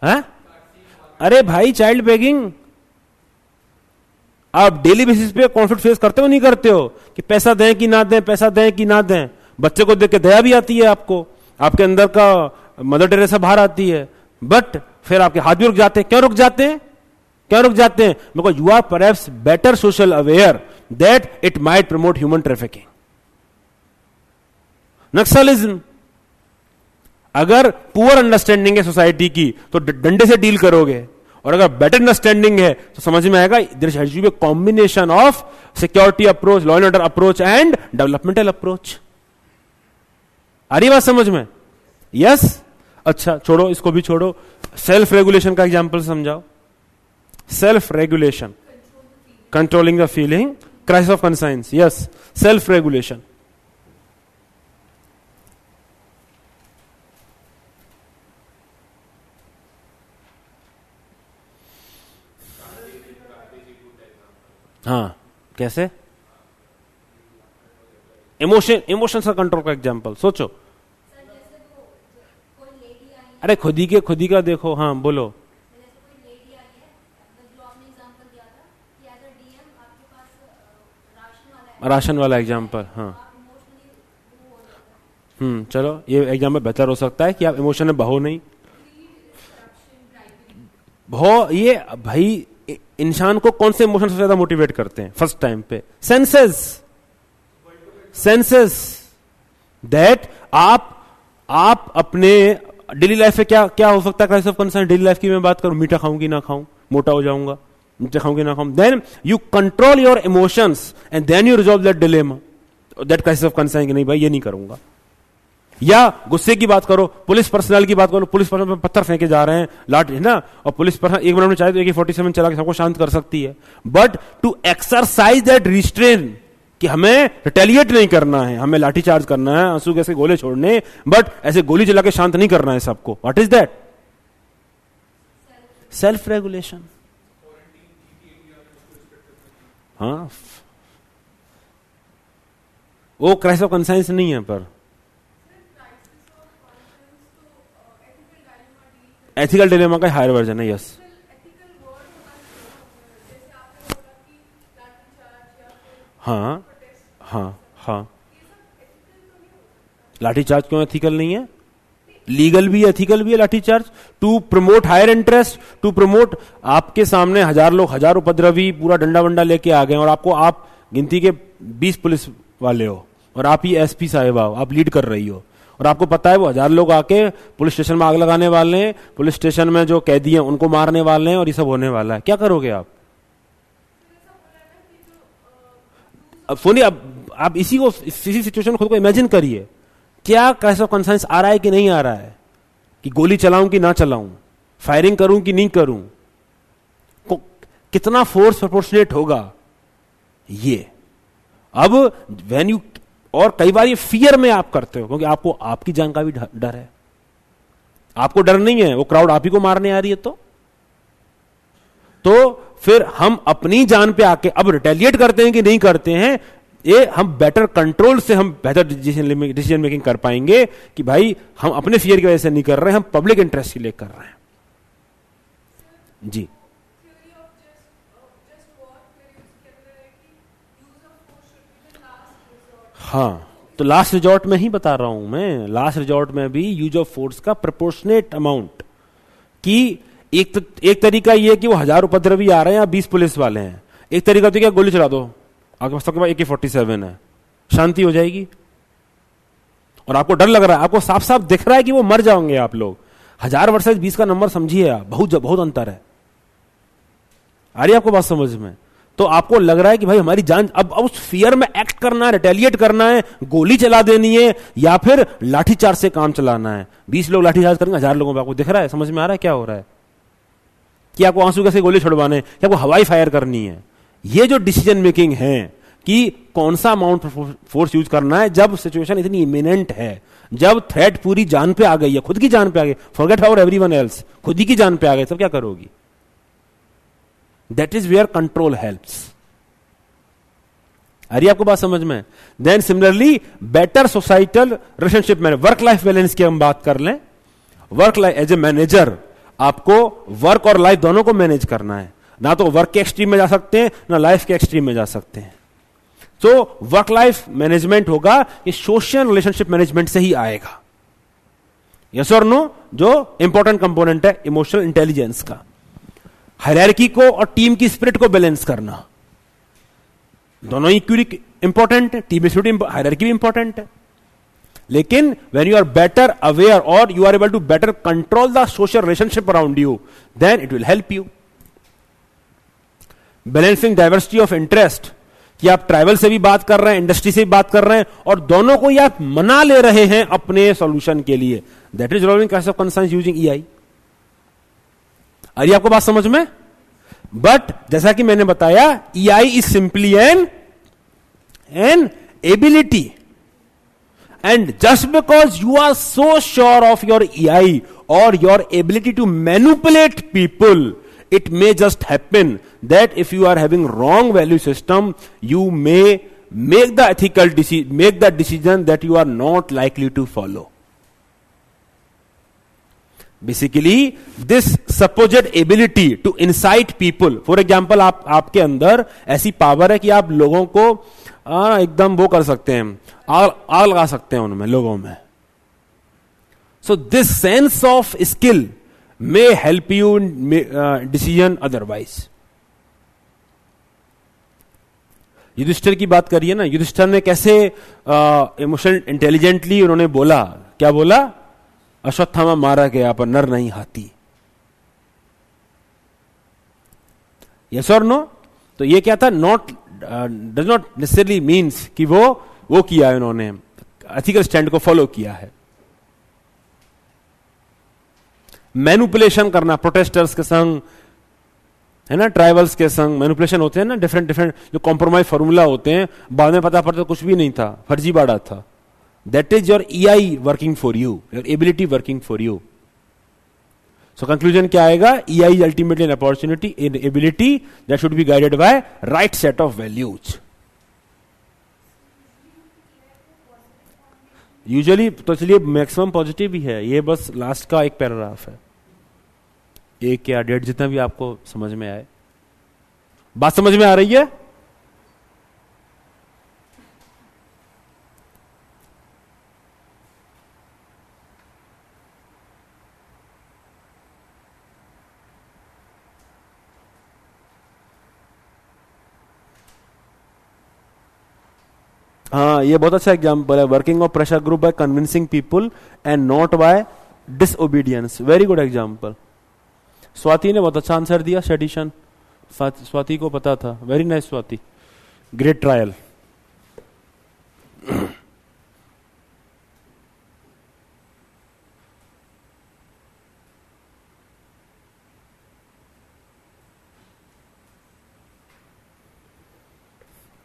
हाँ, अरे भाई चाइल्ड बेगिंग, आप डेली बेसिस पे कॉन्फ्लिक्ट फेस करते हो नहीं करते हो कि पैसा दें कि ना दें, पैसा दें कि ना दें? बच्चे को देख के दया भी आती है आपको, आपके अंदर का मदर टेरेसा बाहर आती है, बट फिर आपके हाथ भी रुक जाते हैं। क्यों रुक जाते हैं? क्यों रुक जाते हैं? Because you are perhaps better social aware that it might promote human trafficking. Naxalism, अगर पुअर अंडरस्टैंडिंग है सोसाइटी की तो डंडे से डील करोगे, और अगर बेटर अंडरस्टैंडिंग है तो समझ में आएगा there has to be a combination of security approach, law and order approach and developmental approach. आ रही बात समझ में? यस? अच्छा छोड़ो, इसको भी छोड़ो, सेल्फ रेगुलेशन का एग्जांपल समझाओ। Self regulation, controlling the feeling, crisis of conscience, yes, self regulation. हाँ, कैसे? इमोशंस का कंट्रोल का एग्जांपल सोचो। अरे खुद ही का देखो। हाँ बोलो। राशन वाला एग्जांपल, हाँ। चलो ये एग्जांपल बेहतर हो सकता है कि आप इमोशन में बहो नहीं। बहो, ये भाई इंसान को कौन से इमोशन सबसे ज्यादा मोटिवेट करते हैं फर्स्ट टाइम पे? सेंसेस दैट आप अपने डेली लाइफ में क्या क्या हो सकता है crisis of concern? Daily life की मैं बात करूं, मीठा खाऊं कि ना खाऊं, मोटा हो जाऊंगा, मीठा खाऊं कि ना खाऊं, then you control your emotions and then you resolve that dilemma, that crisis of concern कि नहीं भाई ये नहीं करूंगा। या गुस्से की बात करो, पुलिस पर्सनल की बात करो, पुलिस पर्सनल पर पत्थर फेंके जा रहे हैं, लाठ है ना, और पुलिस पर्सनल एक मिनट में चाहे तो AK-47 चला के सबको शांत कर सकती है, but to exercise that restraint कि हमें रिटेलिएट नहीं करना है, हमें लाठीचार्ज करना है, आंसू कैसे गोले छोड़ने, बट ऐसे गोली चला के शांत नहीं करना है सबको। What is that? Self regulation. हाँ, वो क्राइसिस ऑफ कंसाइंस नहीं है, पर एथिकल डिलेमा का हायर वर्जन है। यस, हाँ हाँ हाँ। लाठीचार्ज क्यों एथिकल नहीं है? लीगल भी एथिकल भी है lathi charge. To promote higher interest, to promote, आपके सामने 1000 लोग, 1000 उपद्रवी पूरा डंडा वंडा लेके आ गए, और आपको, आप गिनती के 20 पुलिस वाले हो, और आप ही SP साहिबा हो, आप लीड कर रही हो, और आपको पता है वो 1000 लोग आके पुलिस स्टेशन में आग लगाने वाले हैं, पुलिस स्टेशन में जो कैदी हैं उनको मारने वाले हैं, और ये सब होने वाला है। क्या करोगे आप? अब सुनिए, अब आप इसी सिचुएशन खुद को इमेजिन करिए, क्या क्राइसिस ऑफ कंसाइंस आ रहा है कि नहीं आ रहा है, कि गोली चलाऊं कि ना चलाऊं, फायरिंग करूं कि नहीं करूं, कितना फोर्स प्रोपोर्शनेट होगा ये। अब व्हेन यू, और कई बार ये फियर में आप करते हो, क्योंकि आपको आपकी जान का भी डर है, आपको डर नहीं है वो क्राउड आप ही को मारने आ रही है, तो फिर हम अपनी जान पे आके अब रिटेलिएट करते हैं कि नहीं करते हैं, ये हम बेटर कंट्रोल से हम बेहतर डिसीजन मेकिंग कर पाएंगे कि भाई हम अपने फियर की वजह से नहीं कर रहे हैं, हम पब्लिक इंटरेस्ट के लिए कर रहे हैं। जी, हाँ, तो लास्ट रिजॉर्ट में ही बता रहा हूं मैं, लास्ट रिजॉर्ट में भी यूज ऑफ फोर्स का प्रोपोर्शनेट अमाउंट, कि एक तरीका ये कि वो 1000 उपद्रवी आ रहे हैं या 20 पुलिस वाले हैं, एक तरीका तो क्या गोली चला दो, आपके पास सबके पास AK-47 है, शांति हो जाएगी, और आपको डर लग रहा है, आपको साफ साफ दिख रहा है कि वो मर जाओगे आप लोग। 1000 वर्सेस 20 का नंबर समझिए आप, बहुत अंतर है। आ रही है आपको बात समझ में? तो आपको लग रहा है कि भाई हमारी जान, अब उस फियर में एक्ट करना है, रिटेलिएट करना है, गोली चला देनी है, या फिर लाठीचार्ज से काम चलाना है। 20 लोग लाठीचार्ज करेंगे, 1000 लोगों पे आपको दिख रहा है, समझ में आ रहा है क्या हो रहा है, कि आपको आंसू कैसे गोली छुड़वाने, कि आपको हवाई फायर करनी है। ये जो डिसीजन मेकिंग है कि कौन सा अमाउंट फोर्स यूज करना है जब सिचुएशन इतनी इमिनेंट है, जब थ्रेट पूरी जान पे आ गई है, खुद की जान पे आ गई, फॉरगेट अबाउट एवरीवन एल्स, खुद ही की जान पे आ गई, तब क्या करोगी? That is where control helps. आ रही आपको बात समझ में? Then similarly better societal relationship में, वर्क लाइफ बैलेंस की हम बात कर लें, work life as a manager आपको वर्क और लाइफ दोनों को मैनेज करना है, ना तो वर्क के एक्सट्रीम में जा सकते हैं ना लाइफ के एक्सट्रीम में जा सकते हैं। तो वर्क लाइफ मैनेजमेंट होगा, ये सोशल रिलेशनशिप मैनेजमेंट से ही आएगा। यस और नो? जो इंपॉर्टेंट कंपोनेंट है इमोशनल इंटेलिजेंस का, हायरार्की को और टीम की स्पिरिट को बैलेंस करना, दोनों इक्वली इंपॉर्टेंट है। टीम स्पिरिट, हायरार्की भी इंपॉर्टेंट है, लेकिन when you are better aware or you are able to better control the social relationship around you, then it will help you. Balancing diversity of interest, कि आप tribal से भी बात कर रहे हैं, इंडस्ट्री से भी बात कर रहे हैं, और दोनों को आप मना ले रहे हैं अपने सॉल्यूशन के लिए, that is resolving kinds of concerns using EI. अरे आपको बात समझ में? बट जैसा कि मैंने बताया, EI is simply an ability, and just because you are so sure of your EI or your ability to manipulate people, it may just happen that if you are having wrong value system, you may make the decision that you are not likely to follow. Basically, this supposed ability to incite people, for example, आपके अंदर ऐसी power है कि आप लोगों को एकदम वो कर सकते हैं, आग लगा सकते हैं उनमें, लोगों में। So this sense of skill may help you in decision otherwise. Yudhishthir की बात करिए ना, युधिष्ठिर ने कैसे इमोशनल इंटेलिजेंटली उन्होंने बोला, क्या बोला? अश्वत्थामा मारा गया पर नर नहीं हाथी। यस और नो? तो ये क्या था? डज नॉट नेसेसरली मीन्स कि वो किया है, उन्होंने एथिकल स्टैंड को फॉलो किया है। मैनिपुलेशन करना, प्रोटेस्टर्स के संग है ना, ट्राइबल्स के संग मैनिपुलेशन होते हैं ना, डिफरेंट डिफरेंट जो कॉम्प्रोमाइज फॉर्मूला होते हैं, बाद में पता पड़ता कुछ भी नहीं था, फर्जीवाड़ा था। That is your EI working for you, your ability working for you. So conclusion क्या आएगा? EI is ultimately an opportunity, an ability that should be guided by right set of values. Usually तो चलिए maximum positive ही है, ये बस last का एक paragraph है, एक या डेढ़, जितना भी आपको समझ में आए। बात समझ में आ रही है? हाँ, ये बहुत अच्छा एग्जाम्पल है, working of pressure group by convincing people and not by disobedience. Very good example. Swati ने बहुत अच्छा आंसर दिया, सेडिशन। स्वाति को पता था, very nice Swati, great trial.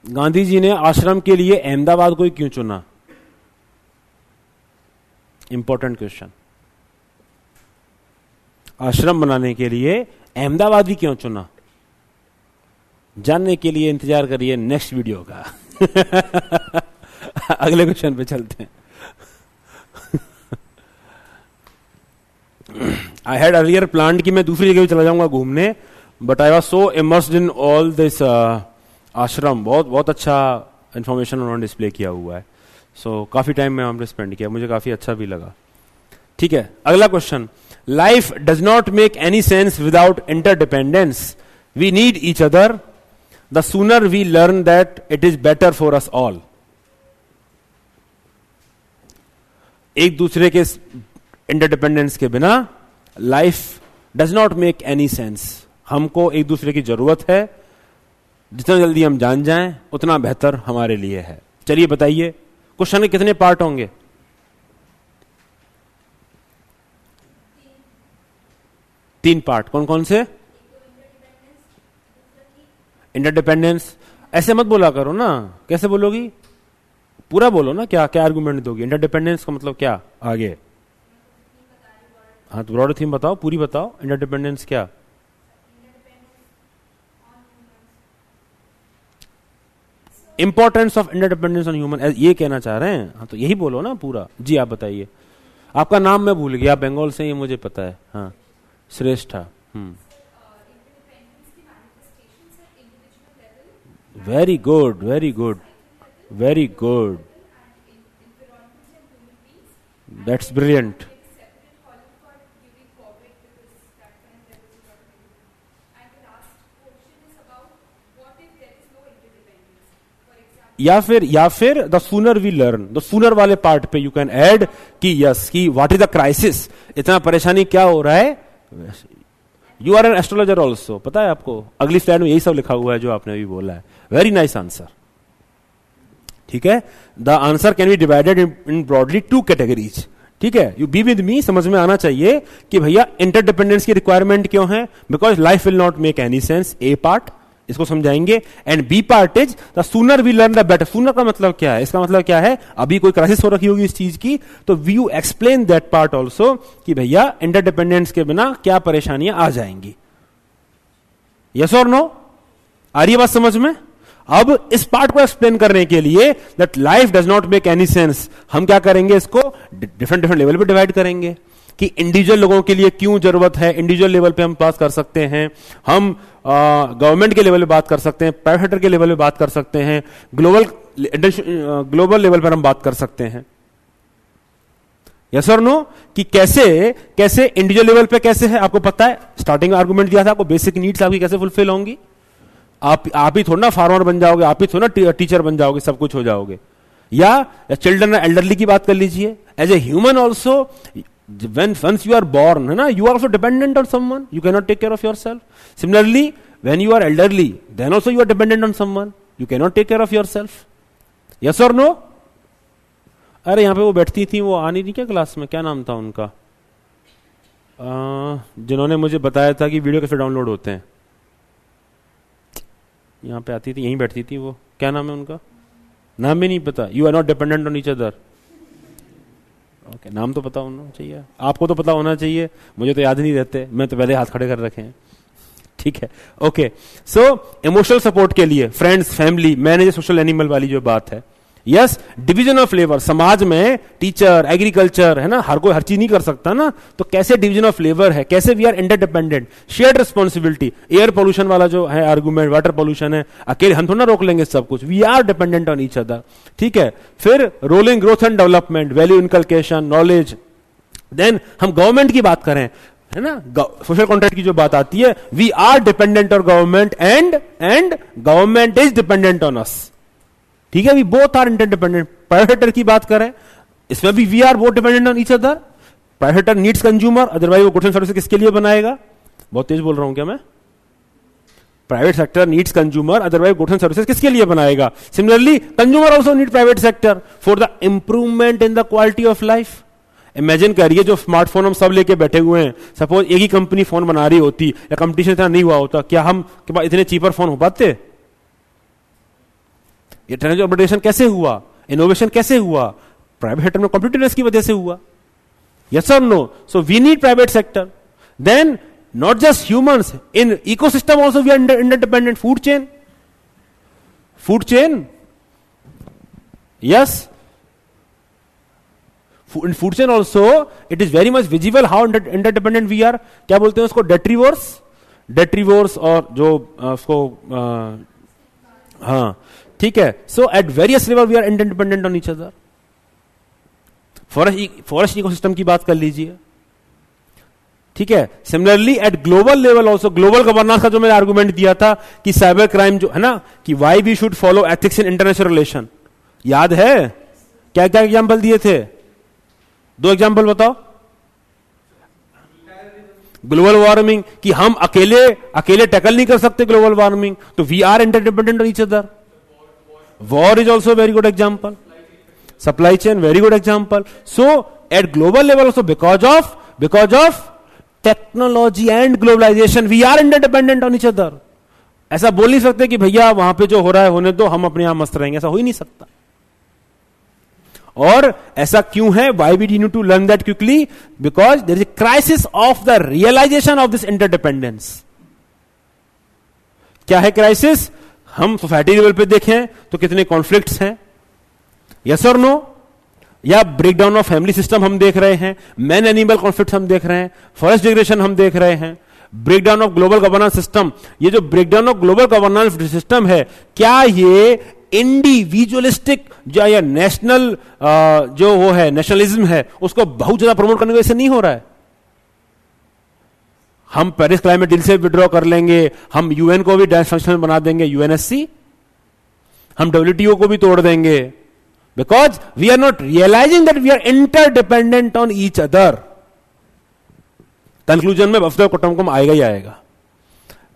Gandhi ji ने आश्रम के लिए अहमदाबाद को क्यों चुना? Important question. आश्रम बनाने के लिए अहमदाबाद ही क्यों चुना? जानने के लिए इंतजार करिए नेक्स्ट वीडियो का। अगले क्वेश्चन पे चलते हैं। आई हैड अर्लियर प्लान्ड कि मैं दूसरी जगह भी चला जाऊंगा घूमने, but I was so immersed in all this आश्रम। बहुत अच्छा इंफॉर्मेशन उन्होंने डिस्प्ले किया हुआ है। सो काफी टाइम में हमने स्पेंड किया, मुझे काफी अच्छा भी लगा। ठीक है, अगला question. Life does not make any sense without interdependence. We need each other. The sooner we learn that it is better for us all. एक दूसरे के इंटरडिपेंडेंस के बिना life does not make any sense. हमको एक दूसरे की जरूरत है, जितना जल्दी हम जान जाएं उतना बेहतर हमारे लिए है। चलिए बताइए, क्वेश्चन के कितने पार्ट होंगे? तीन पार्ट। कौन कौन से? इंटरडिपेंडेंस। ऐसे मत बोला करो ना, कैसे बोलोगी? पूरा बोलो ना, क्या क्या आर्गुमेंट दोगी? इंटरडिपेंडेंस का मतलब क्या आगे? हाँ, तो ब्रॉड थीम बताओ, पूरी बताओ। इंटरडिपेंडेंस क्या? Importance of interdependence on human, ये कहना चाह रहे हैं? हाँ, तो यही बोलो ना पूरा। जी आप बताइए। आपका नाम मैं भूल गया, आप बंगाल से, ये मुझे पता है। हाँ, Shreshtha. Very good, very good, very good, that's brilliant. या फिर the sooner we learn, the sooner वाले पार्ट पे यू कैन ऐड कि यस, कि व्हाट इज द क्राइसिस, इतना परेशानी क्या हो रहा है। You are an astrologer also, पता है आपको, अगली स्लाइड में यही सब लिखा हुआ है जो आपने अभी बोला है। Very nice answer. ठीक है, the answer can be divided in broadly 2 categories. ठीक है, यू बी विद मी, समझ में आना चाहिए कि भैया इंटरडिपेंडेंस की रिक्वायरमेंट क्यों है, because life will not make any sense. A part इसको समझाएंगे, and B part is the sooner we learn the better. Sooner का मतलब क्या है, इसका मतलब क्या है, अभी कोई क्राइसिस हो रखी होगी इस चीज की, तो we you explain that part also कि भैया इंटरडिपेंडेंस के बिना क्या परेशानियां आ जाएंगी। यस और नो, आ रही है बात समझ में। अब इस पार्ट को एक्सप्लेन करने के लिए that life does not make any sense, हम क्या करेंगे, इसको डिफरेंट लेवल पे डिवाइड करेंगे कि इंडिविजुअल लोगों के लिए क्यों जरूरत है। इंडिविजुअल लेवल पे हम बात कर सकते हैं, हम गवर्नमेंट के लेवल पे बात कर सकते हैं, प्राइवेट सेक्टर के लेवल पे बात कर सकते हैं, ग्लोबल लेवल पर हम बात कर सकते हैं। यस और नो, कि कैसे कैसे इंडिविजुअल लेवल पे कैसे है, आपको पता है, स्टार्टिंग में आर्गुमेंट दिया था आपको, बेसिक नीड्स आपकी कैसे फुलफिल होंगी। आप ही थोड़ा ना फार्मर बन जाओगे, आप ही थोड़ा ना टीचर बन जाओगे, सब कुछ हो जाओगे। या चिल्ड्रन एल्डरली की बात कर लीजिए, as a human also, when once you are born, है ना, you are also dependent on someone, you cannot take care of yourself. Similarly, when you are elderly, then also you are dependent on someone, you cannot take care of yourself. Yes or no? अरे यहां पे वो बैठती थी, वो आ नहीं थी क्या क्लास में, क्या नाम था उनका, जिन्होंने मुझे बताया था कि वीडियो कैसे डाउनलोड होते हैं, यहां पे आती थी, यहीं बैठती थी, वो क्या नाम है उनका, नाम भी नहीं पता। You are not dependent on each other. Okay, नाम तो पता होना चाहिए, आपको तो पता होना चाहिए, मुझे तो याद नहीं रहते, मैं तो पहले हाथ खड़े कर रखे हैं। ठीक है, ओके। सो इमोशनल सपोर्ट के लिए friends, family, manage social animal वाली जो बात है, यस, डिवीजन ऑफ लेबर, समाज में टीचर, एग्रीकल्चर, है ना, हर कोई हर चीज नहीं कर सकता ना, तो कैसे डिवीजन ऑफ लेबर है, कैसे we are interdependent, shared responsibility. Air pollution वाला जो है आर्गुमेंट, वाटर पोल्यूशन है, अकेले हम थोड़ा ना रोक लेंगे सब कुछ, we are dependent on each other. ठीक है, फिर rolling growth and development, value inculcation, knowledge. Then हम गवर्नमेंट की बात करें, है ना, सोशल कॉन्ट्रैक्ट की जो बात आती है, we are dependent on government and government is dependent on us. ठीक है, we both are interdependent. Private sector की बात करें, इसमें भी we are both dependent on each other. Private sector needs consumer, otherwise वो गुड्स एंड सर्विसेज किसके लिए बनाएगा, बहुत तेज बोल रहा हूं क्या मैं, private sector needs consumer, otherwise goods and services किसके लिए बनाएगा। Similarly consumer also need private sector for the improvement in the quality of life. Imagine करिए, जो स्मार्टफोन हम सब लेके बैठे हुए हैं, सपोज एक ही कंपनी फोन बना रही होती या कंपटीशन इतना नहीं हुआ होता, क्या हम के पास इतने चीपर फोन हो पाते। ये टेक्नोलॉजी अपडेशन कैसे हुआ, इनोवेशन कैसे हुआ, प्राइवेट सेक्टर में कंप्यूटर्स की वजह से हुआ। यस और no, so we need private sector. Then not just humans, in ecosystem also we are interdependent. Food chain, yes, in food chain also it is very much visible how interdependent we are। क्या बोलते हैं उसको, डेट्रीवोर्स, और जो उसको हाँ, ठीक है। So at various level we are interdependent on each other. Forest ecosystem की बात कर लीजिए, ठीक है। Similarly at global level also, global governance का जो मैंने आर्गुमेंट दिया था कि साइबर क्राइम जो है ना, कि why we should follow ethics in international relation, याद है, क्या क्या एग्जाम्पल दिए थे, 2 एग्जाम्पल बताओ। ग्लोबल वार्मिंग, कि हम अकेले टैकल नहीं कर सकते ग्लोबल वार्मिंग, तो we are interdependent on each other. War is also very good example. Supply chain, very good example. So at global level also because of technology and globalisation we are interdependent on each other. ऐसा बोल नहीं सकते कि भैया वहां पे जो हो रहा है होने दो, हम अपने यहां मस्त रहेंगे, ऐसा हो ही नहीं सकता। और ऐसा क्यों है, why we need to learn that quickly, because there is a crisis of the realisation of this interdependence. क्या है क्राइसिस, हम सोसाइटी लेवल पे देखें तो कितने कॉन्फ्लिक्ट्स हैं, यस और नो। या ब्रेकडाउन ऑफ फैमिली सिस्टम हम देख रहे हैं, मैन एनिमल कॉन्फ्लिक्ट हम देख रहे हैं, फॉरेस्ट डिग्रेडेशन हम देख रहे हैं, breakdown of global governance system. ये जो breakdown of global governance system है, क्या ये इंडिविजुअलिस्टिक जो या नेशनल जो वो है नेशनलिज्म है उसको बहुत ज्यादा प्रमोट करने की वजह से नहीं हो रहा है? हम पेरिस क्लाइमेट डील से विड्रॉ कर लेंगे, हम यूएन को भी डिसफंक्शनल बना देंगे, यूएनएससी, हम डब्ल्यूटीओ को भी तोड़ देंगे, because we are not realising that we are interdependent on each other. Conclusion में वसुधैव कुटुंबकम आएगा ही आएगा,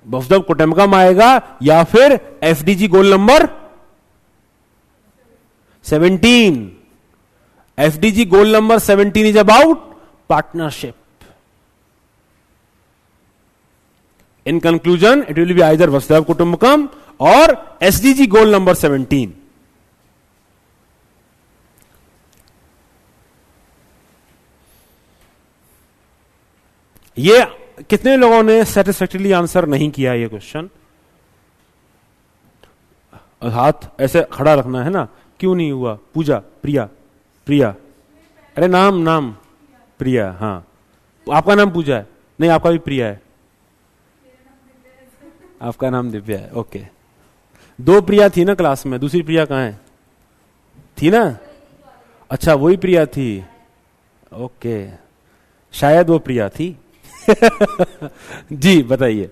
वसुधैव कुटुंबकम आएगा, या फिर SDG goal number 17। SDG goal number 17 is about partnership. In conclusion, it will be either Vasudhaiva Kutumbakam or SDG goal number 17. ये कितने लोगों ने सेटिस्फैक्टरली आंसर नहीं किया ये क्वेश्चन? हाथ ऐसे खड़ा रखना है ना, क्यों नहीं हुआ? पूजा, प्रिया, प्रिया, अरे नाम प्रिया, हाँ आपका नाम पूजा है? नहीं, आपका भी प्रिया है। आपका नाम दिव्या है, ओके। 2 प्रिया थी ना क्लास में, दूसरी प्रिया कहाँ है? थी ना? अच्छा वही प्रिया थी, ओके, शायद वो प्रिया थी। जी बताइए।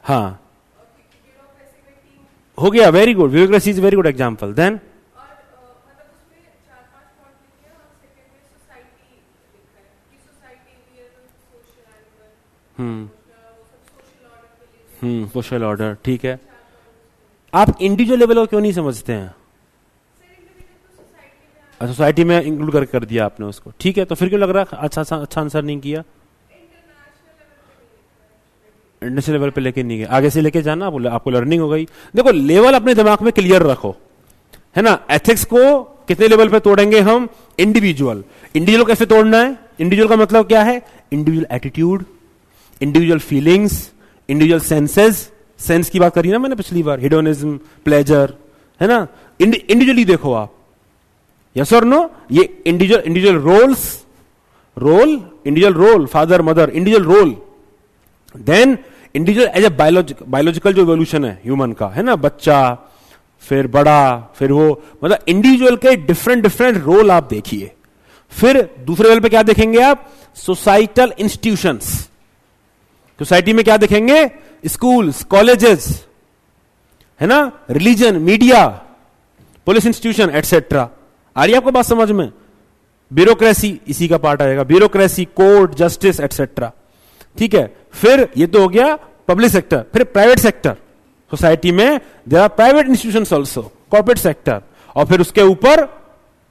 हाँ हो गया, very good, bureaucracy is very good example. Then social order, ठीक है। आप इंडिविजुअल लेवल को क्यों नहीं समझते हैं? सोसाइटी में इंक्लूड कर दिया आपने उसको, ठीक है, तो फिर क्यों लग रहा है अच्छा आंसर नहीं किया? इंटरनेशनल लेवल पे लेके नहीं गए, आगे से लेके जाना, आपको लर्निंग हो गई। देखो लेवल अपने दिमाग में क्लियर रखो, है ना। एथिक्स को कितने लेवल पे तोड़ेंगे हम? इंडिविजुअल कैसे तोड़ना है? इंडिविजुअल का मतलब क्या है? Individual attitude, individual feelings, individual senses, sense की बात करी ना मैंने पिछली बार, हिडोनिज्म, प्लेजर, है ना। इंडिविजुअली देखो आप, यस और नो। ये individual role, father mother, individual role. Then individual as a biological जो इवोल्यूशन है ह्यूमन का, है ना, बच्चा, फिर बड़ा, फिर वो, मतलब इंडिविजुअल के डिफरेंट रोल आप देखिए। फिर दूसरे लेवल पे क्या देखेंगे आप? Societal institutions. सोसाइटी में क्या देखेंगे? स्कूल्स, कॉलेजेस, है ना, religion, media, police institution etcetera. आ रही है आपको बात समझ में? ब्यूरोक्रेसी इसी का पार्ट आएगा, ब्यूरोक्रेसी, कोर्ट, जस्टिस एटसेट्रा, ठीक है। फिर ये तो हो गया पब्लिक सेक्टर। फिर प्राइवेट सेक्टर, सोसाइटी में there are private institutions also, corporate sector, और फिर उसके ऊपर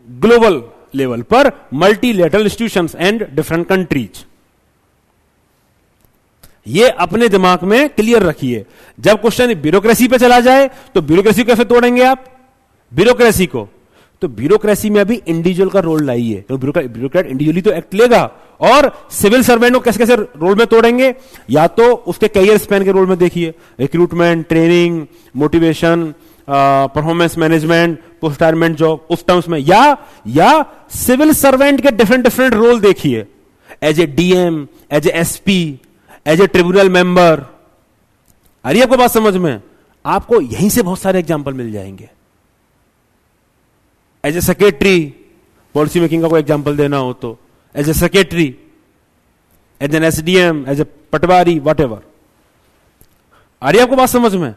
ग्लोबल लेवल पर multilateral institutions and different countries. ये अपने दिमाग में क्लियर रखिए। जब क्वेश्चन ब्यूरोक्रेसी पे चला जाए तो ब्यूरोक्रेसी को कैसे तोड़ेंगे आप? ब्यूरोक्रेसी को, तो ब्यूरोक्रेसी में अभी इंडिविजुअल का रोल लाइए, तो ब्यूरोक्रेट इंडिविजुअली तो एक्ट लेगा। और सिविल सर्वेंट को कैसे कैसे रोल में तोड़ेंगे? या तो उसके कैरियर स्पैन के रोल में देखिए, recruitment, training, motivation, performance management, post retirement job, उस टर्म्स में, या सिविल सर्वेंट के डिफरेंट रोल देखिए, as a DM, as a SP, as a tribunal member. आ रही है आपको बात समझ में? आपको यहीं से बहुत सारे एग्जांपल मिल जाएंगे। As a secretary, policy making का कोई एग्जांपल देना हो तो as a secretary, as an SDM, as a patwari, whatever. आ रही है आपको बात समझ में?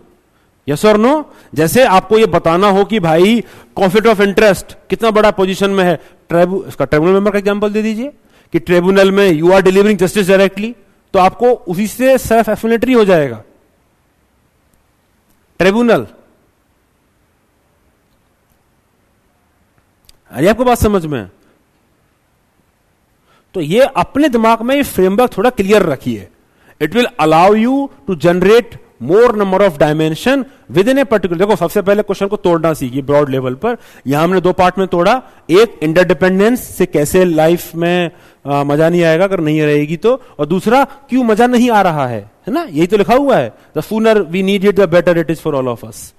यस और नो? जैसे आपको ये बताना हो कि भाई कॉन्फ्लिक्ट ऑफ इंटरेस्ट कितना बड़ा पोजीशन में है, इसका ट्रिब्यूनल मेंबर का एग्जांपल दे दीजिए कि ट्रिब्यूनल में you are delivering justice directly, तो आपको उसी से सेल्फ एक्सप्लेनेटरी हो जाएगा। ट्रिब्यूनल, अरे आपको बात समझ में? तो ये अपने दिमाग में ये फ्रेमवर्क थोड़ा क्लियर रखिए। It will allow you to generate more number of dimension within a particular. देखो सबसे पहले क्वेश्चन को तोड़ना सीखिए ब्रॉड लेवल पर। यहां हमने 2 पार्ट में तोड़ा, एक इंटरडिपेंडेंस से कैसे लाइफ में मजा नहीं आएगा अगर नहीं रहेगी तो, और दूसरा क्यों मजा नहीं आ रहा है ना, यही तो लिखा हुआ है, the sooner we need it the better it is for all of us.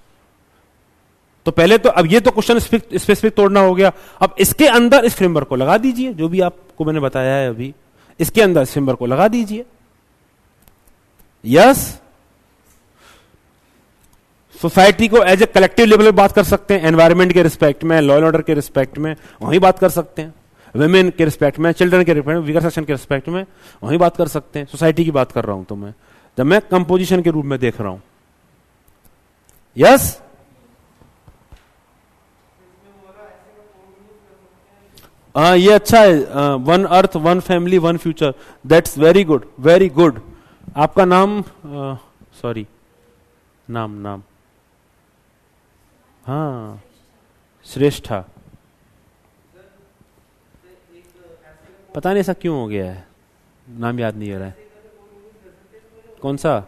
तो पहले तो अब ये तो क्वेश्चन स्पेसिफिक तोड़ना हो गया, अब इसके अंदर इस फ्रेमवर्क को लगा दीजिए, जो भी आपको मैंने बताया है अभी, इसके अंदर इस फ्रेमवर्क को लगा दीजिए। यस, सोसाइटी को एज ए कलेक्टिव लेवल पे बात कर सकते हैं, एनवायरमेंट के रिस्पेक्ट में, लॉ एंड ऑर्डर के रिस्पेक्ट में वहीं बात कर सकते हैं, वुमेन के रिस्पेक्ट में, चिल्ड्रन के रिस्पेक्ट में, वीकर सेक्शन के रिस्पेक्ट में वहीं बात कर सकते हैं। सोसाइटी की बात कर रहा हूं तो मैं, जब मैं कंपोजिशन के रूप में देख रहा हूं। यस, ये अच्छा है, one earth one family one future, that's very good, very good. आपका नाम, सॉरी, नाम हाँ, श्रेष्ठा। पता नहीं ऐसा क्यों हो गया है, नाम याद नहीं आ रहा है। कौन सा?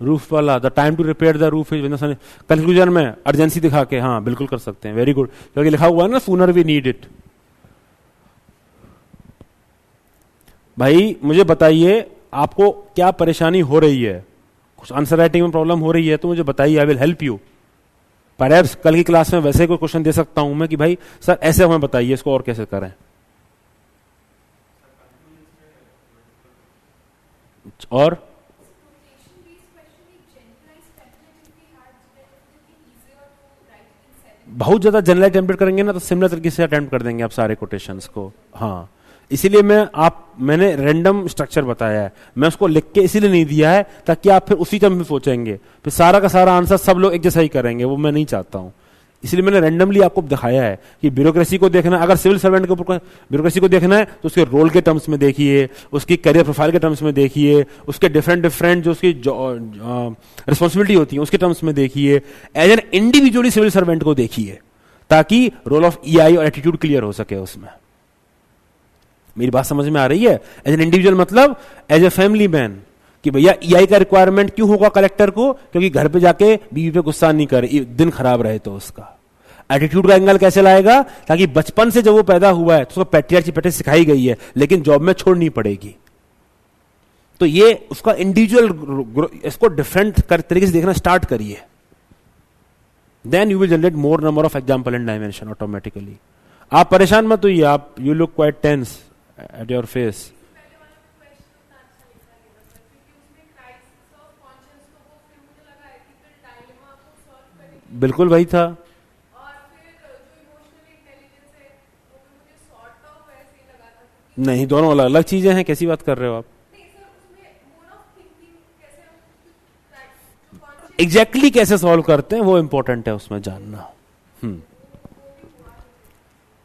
रूफ वाला, the time to repair the roof is conclusion में अर्जेंसी दिखा के, हाँ बिल्कुल कर सकते हैं, वेरी गुड, क्योंकि लिखा हुआ है ना सूनर वी नीड इट। भाई मुझे बताइए आपको क्या परेशानी हो रही है, कुछ आंसर राइटिंग में प्रॉब्लम हो रही है तो मुझे बताइए, I will help you. Perhaps कल की क्लास में वैसे कोई क्वेश्चन दे सकता हूं मैं कि भाई सर ऐसे हमें बताइए इसको और कैसे करें। और बहुत ज्यादा जनरलाइज टेम्पलेट करेंगे ना तो सिमिलर तरीके से अटेम्प्ट कर देंगे आप सारे कोटेशंस को। हाँ, इसीलिए मैंने रैंडम स्ट्रक्चर बताया है, मैं उसको लिख के इसीलिए नहीं दिया है ताकि आप फिर उसी टर्म में सोचेंगे, फिर सारा का सारा आंसर सब लोग एक जैसा ही करेंगे, वो मैं नहीं चाहता हूं। इसलिए मैंने रैंडमली आपको दिखाया है कि ब्यूरोक्रेसी को देखना, अगर सिविल सर्वेंट के ऊपर ब्यूरोक्रेसी को देखना है तो उसके रोल के टर्म्स में देखिए, उसकी करियर प्रोफाइल के टर्म्स में देखिए, उसके डिफरेंट जो उसकी रिस्पॉन्सिबिलिटी होती है उसके टर्म्स में देखिए, as an individually civil servant को देखिए, ताकि रोल ऑफ ईआई और एटीट्यूड क्लियर हो सके उसमें। मेरी बात समझ में आ रही है? एज एन इंडिविजुअल मतलब एज ए फैमिली मैन, कि भैया ईआई का रिक्वायरमेंट क्यों होगा कलेक्टर को, क्योंकि घर पे जाके बीवी पे गुस्सा नहीं करे, दिन खराब रहे तो उसका एटीट्यूड का एंगल कैसे लाएगा, ताकि बचपन से जब वो पैदा हुआ है तो उसको पैट्रियार्ची प्रैक्टिस सिखाई गई है, लेकिन जॉब में छोड़नी पड़ेगी। तो ये उसका इंडिविजुअल, इसको डिफरेंट तरीके से देखना स्टार्ट करिए, then you will generate more number of example and dimension automatically. आप परेशान मत होइए, आप you look quite tense at your face. बिल्कुल वही था। नहीं, दोनों अलग अलग चीजें हैं, कैसी बात कर रहे हो आप? एग्जैक्टली कैसे सॉल्व करते हैं वो इंपॉर्टेंट है उसमें जानना।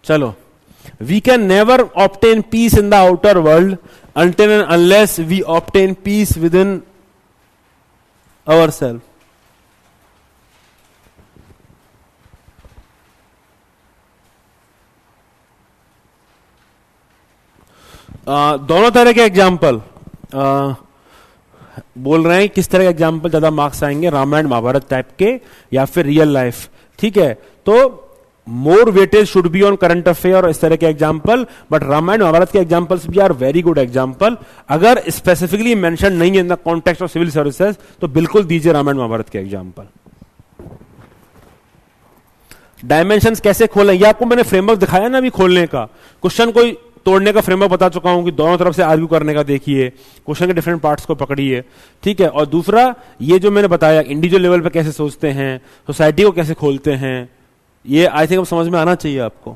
चलो, we can never obtain peace in the outer world until and unless we obtain peace within ourselves. दोनों तरह के एग्जाम्पल बोल रहे हैं, किस तरह के एग्जाम्पल ज्यादा मार्क्स आएंगे, रामायण महाभारत टाइप के या फिर रियल लाइफ। ठीक है, तो more weightage should be on current affair और इस तरह के एग्जाम्पल, बट रामायण महाभारत के एग्जाम्पल्स भी आर वेरी गुड एग्जाम्पल। अगर स्पेसिफिकली मेंशन नहीं है in the context of civil services तो बिल्कुल दीजिए रामायण महाभारत के एग्जाम्पल। डायमेंशंस कैसे खोलें, ये आपको मैंने फ्रेमवर्क दिखाया ना अभी खोलने का, क्वेश्चन कोई तोड़ने का फ्रेमवर्क बता चुका हूं कि दोनों तरफ से आर्ग्यू करने का देखिए, क्वेश्चन के डिफरेंट पार्ट्स को पकड़िए। ठीक है, और दूसरा ये जो मैंने बताया इंडिविजुअल लेवल पे कैसे सोचते हैं, सोसाइटी को कैसे खोलते हैं, ये आई थिंक अब समझ में आना चाहिए आपको।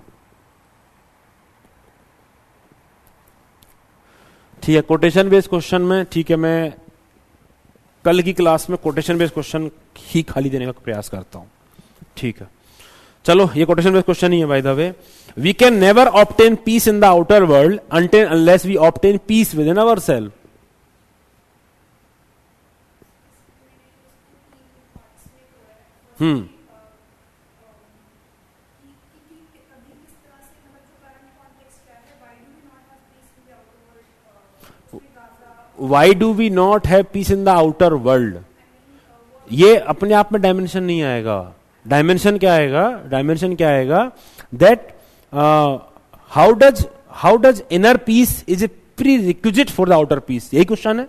ठीक है, कोटेशन बेस्ड क्वेश्चन में, ठीक है, मैं कल की क्लास में कोटेशन बेस्ड क्वेश्चन ही खाली देने का प्रयास करता हूं। ठीक है, चलो, ये कोटेशन बेस्ड क्वेश्चन ही है by the way. We can never obtain peace in the outer world until unless we obtain peace within our self. Why do we not have peace in the outer world? ये अपने आप में dimension नहीं आएगा। Dimension क्या आएगा? Dimension क्या आएगा? That how does inner peace is a prerequisite for the outer peace. यही क्वेश्चन है,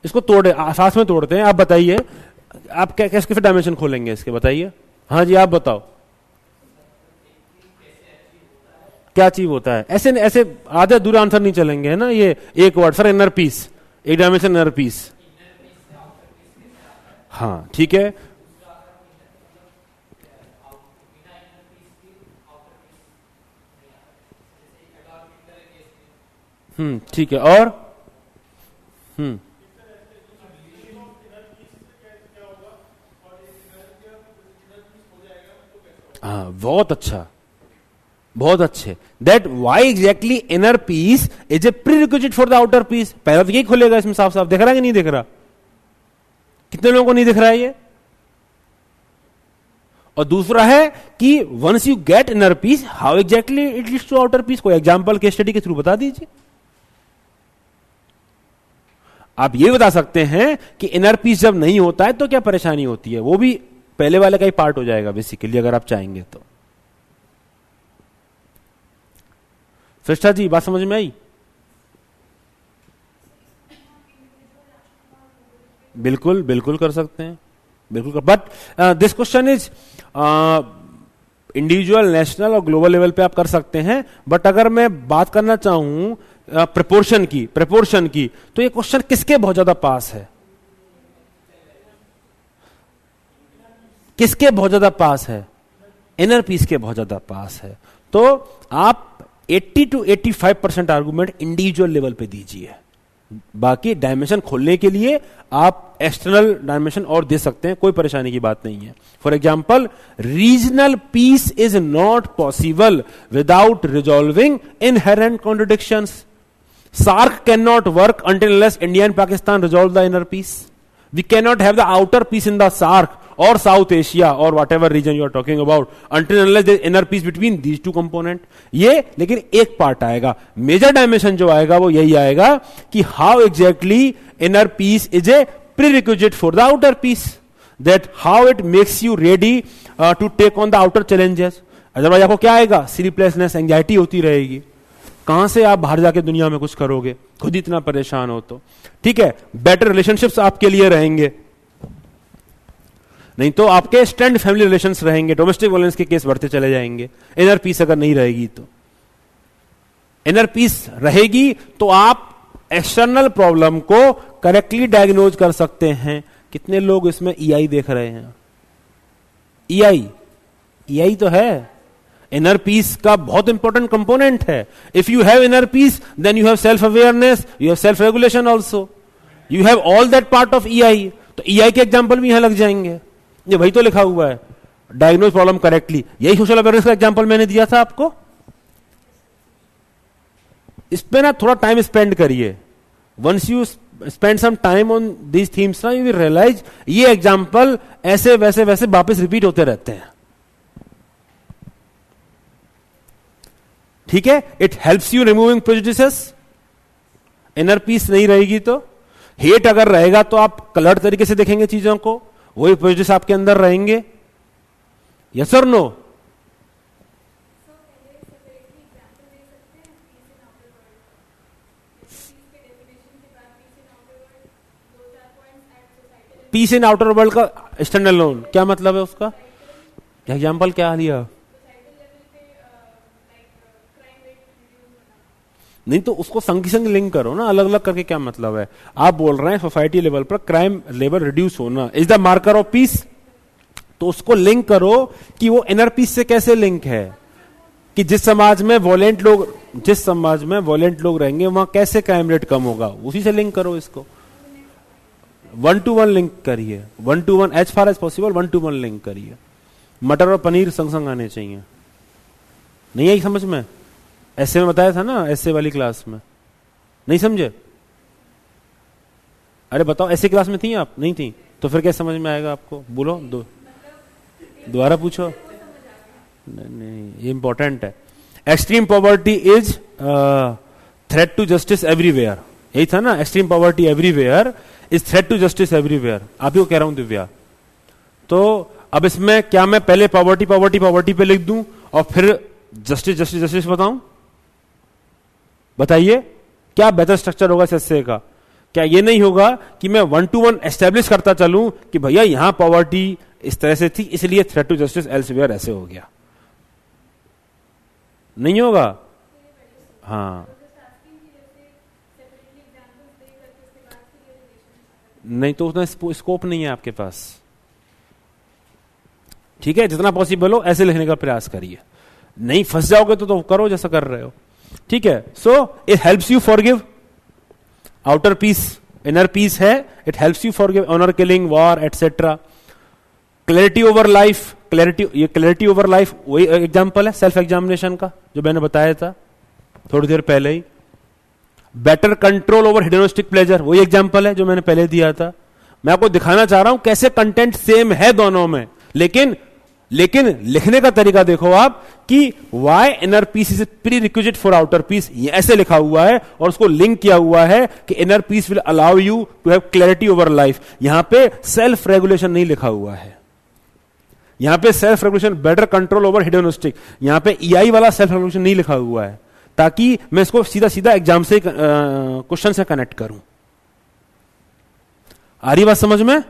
इसको तोड़े, साथ में तोड़ते हैं। आप बताइए आप क्या कैसे फिर डायमेंशन खोलेंगे इसके, बताइए। हाँ जी, आप बताओ क्या अचीव होता है। ऐसे ऐसे आधे दूर आंसर नहीं चलेंगे, है ना। ये एक वर्ड सर, इनर पीस, एक डायमेंशन इनर पीस। हाँ ठीक है, ठीक है, और हाँ बहुत अच्छा, बहुत अच्छे। That why exactly inner peace is a prerequisite for the outer peace. पहला तो यही खुलेगा इसमें साफ साफ, दिख रहा है कि नहीं दिख रहा? कितने लोगों को नहीं दिख रहा है ये? और दूसरा है कि once you get inner peace, how exactly it leads to outer peace. कोई एग्जांपल केस स्टडी के थ्रू बता दीजिए। आप ये बता सकते हैं कि इनर पीस जब नहीं होता है तो क्या परेशानी होती है, वो भी पहले वाले का ही पार्ट हो जाएगा बेसिकली, अगर आप चाहेंगे तो। श्रेष्ठा जी, बात समझ में आई? बिल्कुल बिल्कुल कर सकते हैं, बिल्कुल कर, but this question is individual, national और ग्लोबल लेवल पे आप कर सकते हैं। बट अगर मैं बात करना चाहूं प्रपोर्शन की, तो ये क्वेश्चन किसके बहुत ज्यादा पास है? किसके बहुत ज्यादा पास है? इनर पीस के बहुत ज्यादा पास है। तो आप 80 to 85% आर्गुमेंट इंडिविजुअल लेवल पे दीजिए। बाकी डायमेंशन खोलने के लिए आप एक्सटर्नल डायमेंशन और दे सकते हैं, कोई परेशानी की बात नहीं है। For example, regional piece is not possible without resolving inherent contradictions. SAARC cannot work until unless India and Pakistan resolve the inner peace. We cannot have the outer peace in the SAARC or South Asia or whatever region you are talking about until unless there is inner peace between these two component. ये लेकिन एक part आएगा, major dimension जो आएगा वो यही आएगा कि how exactly inner peace is a prerequisite for the outer peace. That how it makes you ready to take on the outer challenges. Otherwise आपको क्या आएगा? स्लीपलेसनेस, एंजाइटी होती रहेगी। कहां से आप बाहर जाके दुनिया में कुछ करोगे, खुद ही इतना परेशान हो तो। ठीक है, बेटर रिलेशनशिप्स आपके लिए रहेंगे, नहीं तो आपके स्ट्रेंड फैमिली रिलेशंस रहेंगे, डोमेस्टिक वायलेंस के केस बढ़ते चले जाएंगे। इनर पीस अगर नहीं रहेगी तो, इनर पीस रहेगी तो आप एक्सटर्नल प्रॉब्लम को करेक्टली डायग्नोज कर सकते हैं। कितने लोग इसमें ईआई देख रहे हैं? ईआई तो है, इनर पीस का बहुत इंपॉर्टेंट कंपोनेंट है। If you have inner peace then you have self awareness, you have self regulation also, you have all that part of EI. तो ईआई के एग्जांपल भी यहां लग जाएंगे, ये वही तो लिखा हुआ है, डायग्नोज प्रॉब्लम करेक्टली। यही सोशल अवेयरनेस का एग्जांपल मैंने दिया था आपको। इस पे ना थोड़ा टाइम स्पेंड करिए। Once you spend some time on these themes ना, यू विल रियलाइज ये एग्जांपल ऐसे वैसे वैसे वापस रिपीट होते रहते हैं। ठीक है, it helps you removing prejudices. Inner peace नहीं रहेगी तो, हेट अगर रहेगा तो आप कलर्ड तरीके से देखेंगे चीजों को, वही प्रेजुडिस आपके अंदर रहेंगे। यस और no? Peace in outer world का स्टैंड अलोन क्या मतलब है उसका? एग्जाम्पल क्या लिया? नहीं तो उसको संग की संग लिंक करो ना, अलग अलग करके क्या मतलब है? आप बोल रहे हैं सोसाइटी लेवल पर क्राइम लेवल रिड्यूस होना is the marker of peace, तो उसको लिंक करो कि वो इनर पीस से कैसे लिंक है, कि जिस समाज में वॉलेंट लोग रहेंगे वहां कैसे क्राइम रेट कम होगा, उसी से लिंक करो इसको। 1-to-1 लिंक करिए, 1-to-1 as far as possible 1-to-1 link करिए। मटर और पनीर संग संग आने चाहिए। नहीं आई समझ में? ऐसे में बताया था ना, ऐसे वाली क्लास में, नहीं समझे? अरे बताओ, ऐसी क्लास में थी आप? नहीं थी तो फिर क्या समझ में आएगा आपको? बोलो, दोबारा पूछो। नहीं, ये इंपॉर्टेंट है। Extreme poverty is threat to justice everywhere, यही था ना? Extreme poverty everywhere is threat to justice everywhere. आप ही को कह रहा हूं दिव्या। तो अब इसमें क्या मैं पहले पॉवर्टी पे लिख दूं और फिर जस्टिस बताऊं? बताइए क्या बेहतर स्ट्रक्चर होगा इस एस्से का, क्या ये नहीं होगा कि मैं 1 to 1 एस्टेब्लिश करता चलूं कि भैया यहां पॉवर्टी इस तरह से थी इसलिए थ्रेट टू जस्टिस एल्सवेयर ऐसे हो गया? नहीं होगा। हाँ, नहीं तो उतना स्कोप नहीं है आपके पास। ठीक है, जितना पॉसिबल हो ऐसे लिखने का प्रयास करिए, नहीं फंस जाओगे तो करो जैसा कर रहे हो। ठीक है, so it helps you forgive, outer peace inner peace है, it helps you forgive honour killing war etcetera. Clarity over life, ये क्लैरिटी ओवर लाइफ वही एग्जांपल है सेल्फ एग्जामिनेशन का जो मैंने बताया था थोड़ी देर पहले ही। Better control over hedonistic pleasure वही एग्जांपल है जो मैंने पहले दिया था। मैं आपको दिखाना चाह रहा हूं कैसे कंटेंट सेम है दोनों में, लेकिन लिखने का तरीका देखो आप कि why inner peace is prerequisite for outer peace, ये ऐसे लिखा हुआ है और उसको लिंक किया हुआ है कि inner peace will allow you to have clarity over life. यहां पे सेल्फ रेगुलेशन नहीं लिखा हुआ है, यहां पे self regulation better control over hedonistic, यहां पे ईआई वाला सेल्फ रेगुलेशन नहीं लिखा हुआ है, ताकि मैं इसको सीधा सीधा एग्जाम से क्वेश्चन से कनेक्ट करूं। आ रही बात समझ में?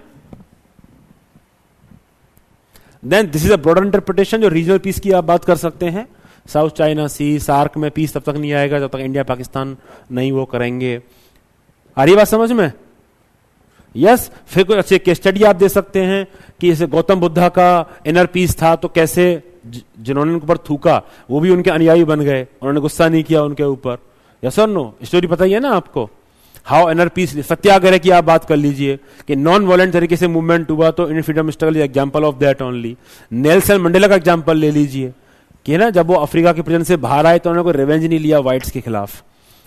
Then this is a broader interpretation, जो रीजनल पीस की आप बात कर सकते हैं। साउथ चाइना सी, सार्क में पीस तब तक नहीं आएगा जब तक इंडिया पाकिस्तान नहीं वो करेंगे। आ रही बात समझ में? यस। फिर कोई अच्छे केस स्टडी आप दे सकते हैं कि जैसे गौतम बुद्धा का इनर पीस था तो कैसे जिन्होंने उनके ऊपर थूका वो भी उनके अनुयायी बन गए, उन्होंने गुस्सा नहीं किया उनके ऊपर। यस और नो? स्टोरी पता ही है ना आपको। हाउ इनर पीस, सत्याग्रह की आप बात कर लीजिए कि नॉन वायलेंट तरीके से मूवमेंट हुआ तो Indian freedom struggle example of that only. Nelson Mandela का एग्जांपल ले लीजिए कि ना जब वो अफ्रीका के प्रिजन से बाहर आए तो उन्होंने कोई रिवेंज नहीं लिया व्हाइट्स के खिलाफ।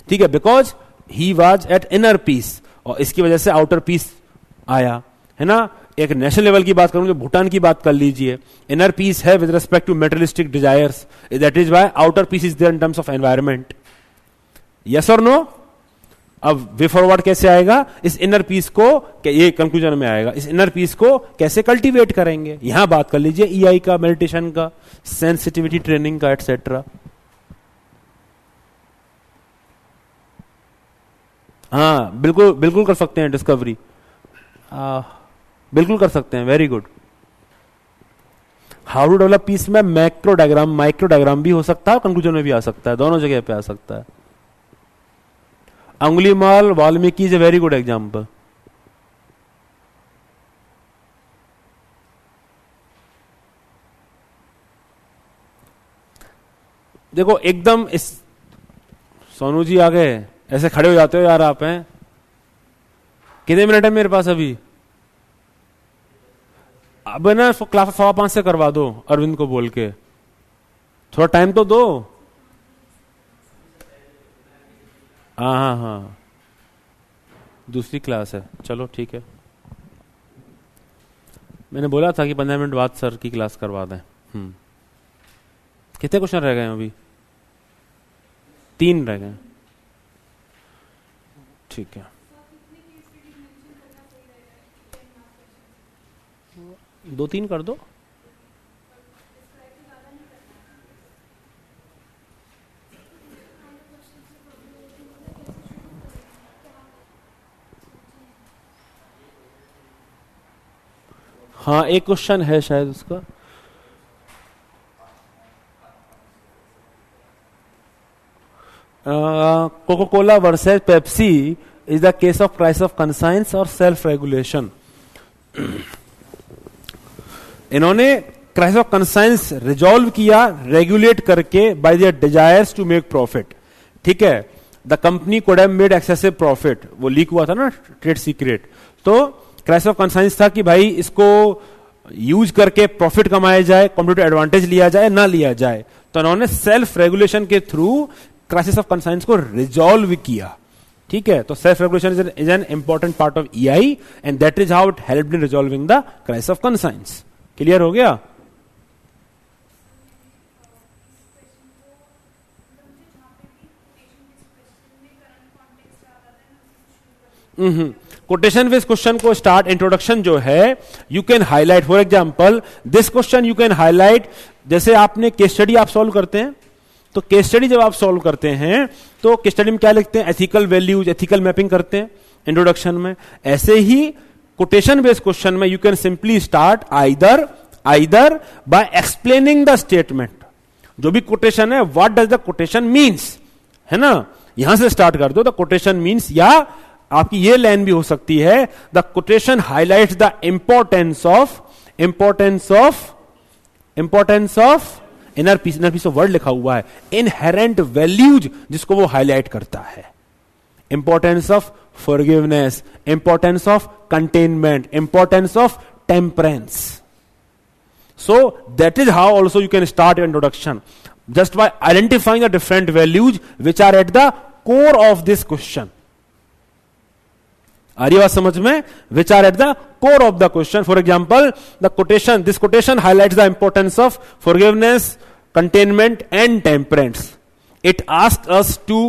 ठीक है, because he was at inner peace, और इसकी वजह से आउटर पीस आया, है ना। एक नेशनल लेवल की बात करूंगा, भूटान की बात कर लीजिए, इनर पीस है with respect to materialistic desires, that is why outer peace is there in terms of environment. Yes और नो? अब वे फॉरवर्ड कैसे आएगा, इस इनर पीस को, ये कंक्लूजन में आएगा, इस इनर पीस को कैसे कल्टीवेट करेंगे। यहां बात कर लीजिए ईआई का, मेडिटेशन का, सेंसिटिविटी ट्रेनिंग का, एटसेट्रा। हाँ, बिल्कुल बिल्कुल कर सकते हैं डिस्कवरी, बिल्कुल कर सकते हैं, very good. How to develop peace में मैक्रो डायग्राम, माइक्रो डायग्राम भी हो सकता है, कंक्लूजन में भी आ सकता है, दोनों जगह पे आ सकता है। Angulimal Valmiki is a very good example. देखो एकदम इस सोनू जी आ गए, ऐसे खड़े हो जाते हो यार आप, हैं कितने मिनट है मेरे पास अभी? अब ना क्लास 5:15 से करवा दो अरविंद को बोल के, थोड़ा टाइम तो दो। हाँ हाँ हाँ, दूसरी क्लास है, चलो ठीक है। मैंने बोला था कि 15 मिनट बाद सर की क्लास करवा दें। कितने क्वेश्चन रह गए हैं अभी? 3 रह गए। ठीक है, 2-3 कर दो। हाँ, एक क्वेश्चन है शायद उसका। Coca Cola versus Pepsi is the case of crisis of conscience और सेल्फ रेगुलेशन। इन्होंने क्राइसिस ऑफ कंसाइंस रिजॉल्व किया रेगुलेट करके by their desires to make profit. ठीक है, the company could have made excessive profit, वो leak हुआ था ना ट्रेड सीक्रेट। तो क्राइसिस ऑफ कंसाइंस था कि भाई इसको यूज करके प्रॉफिट कमाया जाए, कॉम्पिटिटिव एडवांटेज लिया जाए ना लिया जाए। तो इन्होंने सेल्फ रेगुलेशन के थ्रू क्राइसिस ऑफ कंसाइंस को रिजॉल्व किया। ठीक है, तो self regulation is an important part of EI and that is how it helped in resolving the crisis of conscience. Clear हो गया? कोटेशन बेस्ड क्वेश्चन को start introduction जो है you can highlight, for example this question you can highlight. जैसे आपने case study आप solve करते हैं, तो केस स्टडी जब आप सॉल्व करते हैं तो केस स्टडी में क्या लिखते हैं, एथिकल वैल्यूज, एथिकल मैपिंग करते हैं इंट्रोडक्शन में। ऐसे ही कोटेशन बेस्ड क्वेश्चन में you can simply start either by explaining the statement, जो भी कोटेशन है what does the quotation means, है ना, यहां से स्टार्ट कर दो द कोटेशन मीन्स, या आपकी ये लाइन भी हो सकती है the quotation highlights the importance of inner peace of word लिखा हुआ है, इनहेरेंट वैल्यूज जिसको वो हाईलाइट करता है, importance of forgiveness, importance of containment, importance of temperance. So that is how also you can start your introduction, just by identifying the different values which are at the core of this question. आ रही बात समझ में? Which are at the core of the question. For example, this quotation highlights the importance of forgiveness, containment and temperance. It asks us to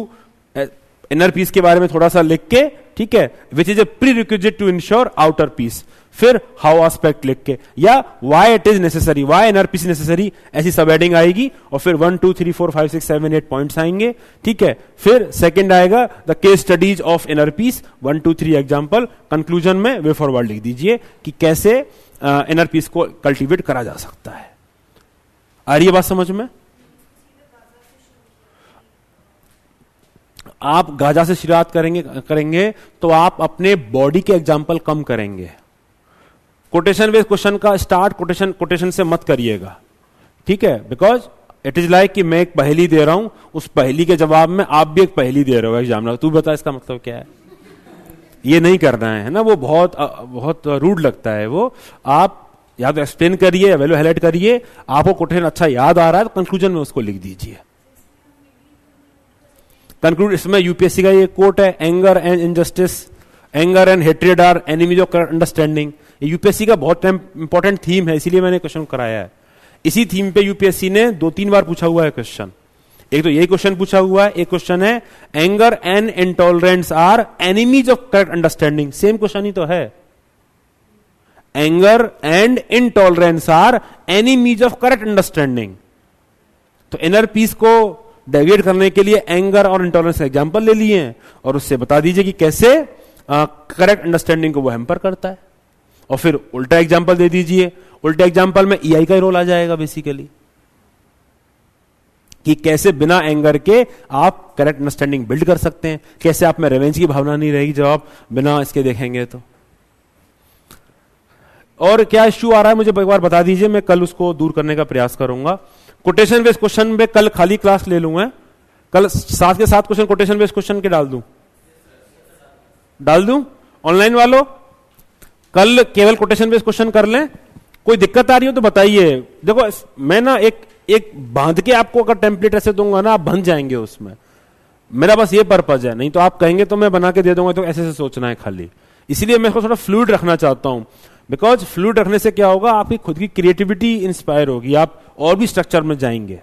inner peace के बारे में थोड़ा सा लिख के, ठीक है, which is a prerequisite to ensure outer peace. फिर हाउ एस्पेक्ट लिख के, या why it is necessary, why inner peace necessary, ऐसी सब हेडिंग आएगी, और फिर 1 2 3 4 5 6 7 8 पॉइंट्स आएंगे, ठीक है. फिर सेकंड आएगा the case studies of inner peace, 1 2 3 example, conclusion में वे फॉरवर्ड लिख दीजिए कि कैसे इनर पीस को कल्टीवेट करा जा सकता है. आ रही है बात समझ में? आप गाजा से शुरुआत करेंगे तो आप अपने बॉडी के एग्जाम्पल कम करेंगे. कोटेशन बेस्ड क्वेश्चन का स्टार्ट कोटेशन से मत करिएगा, ठीक है, बिकॉज इट इज लाइक कि मैं एक पहेली दे रहा हूं, उस पहेली के जवाब में आप भी एक पहेली दे रहे हो एग्जामिनर, तू बता इसका मतलब क्या है. ये नहीं करना है ना, वो बहुत रूड लगता है. वो आप या तो एक्सप्लेन करिए, वैल्यू हाईलाइट करिए, आपको कोटेशन अच्छा याद आ रहा है तो कंक्लूजन में उसको लिख दीजिए. कंक्लूड, इसमें यूपीएससी का ये कोट है, anger and injustice, anger and hatred are enemies of understanding. UPSC का बहुत इंपॉर्टेंट थीम है, इसीलिए मैंने क्वेश्चन कराया है. इसी थीम पे यूपीएससी ने 2-3 बार पूछा हुआ है क्वेश्चन. एक तो यही क्वेश्चन पूछा हुआ है, एक क्वेश्चन है anger and intolerance are enemies of correct understanding. Same question ही तो है, anger and intolerance are enemies of correct understanding. तो इनर पीस को डेविएट करने के लिए एंगर और इंटॉलरेंस एग्जाम्पल ले लिए हैं, और उससे बता दीजिए कि कैसे करेक्ट अंडरस्टैंडिंग को वो हैम्पर करता है. और फिर उल्टा एग्जाम्पल दे दीजिए, उल्टा एग्जाम्पल में ईआई का ही रोल आ जाएगा बेसिकली, कि कैसे बिना एंगर के आप करेक्ट अंडरस्टैंडिंग बिल्ड कर सकते हैं, कैसे आप में रिवेंज की भावना नहीं रहेगी जब आप बिना इसके देखेंगे तो. और क्या इश्यू आ रहा है मुझे एक बार बता दीजिए, मैं कल उसको दूर करने का प्रयास करूंगा. कोटेशन बेस्ड क्वेश्चन में कल खाली क्लास ले लूंगा, कल साथ के साथ क्वेश्चन कोटेशन बेस्ड क्वेश्चन के डाल दूं ऑनलाइन वालों. कल केवल कोटेशन बेस्ड क्वेश्चन कर लें. कोई दिक्कत आ रही हो तो बताइए. देखो मैं ना एक बांध के आपको अगर टेम्पलेट ऐसे दूंगा ना, आप बंध जाएंगे उसमें. मेरा बस ये पर्पज है, नहीं तो आप कहेंगे तो मैं बना के दे दूंगा, तो ऐसे सोचना है खाली. इसीलिए मैं इसको थोड़ा फ्लूइड रखना चाहता हूं, बिकॉज फ्लूइड रखने से क्या होगा, आपकी खुद की क्रिएटिविटी इंस्पायर होगी, आप और भी स्ट्रक्चर में जाएंगे.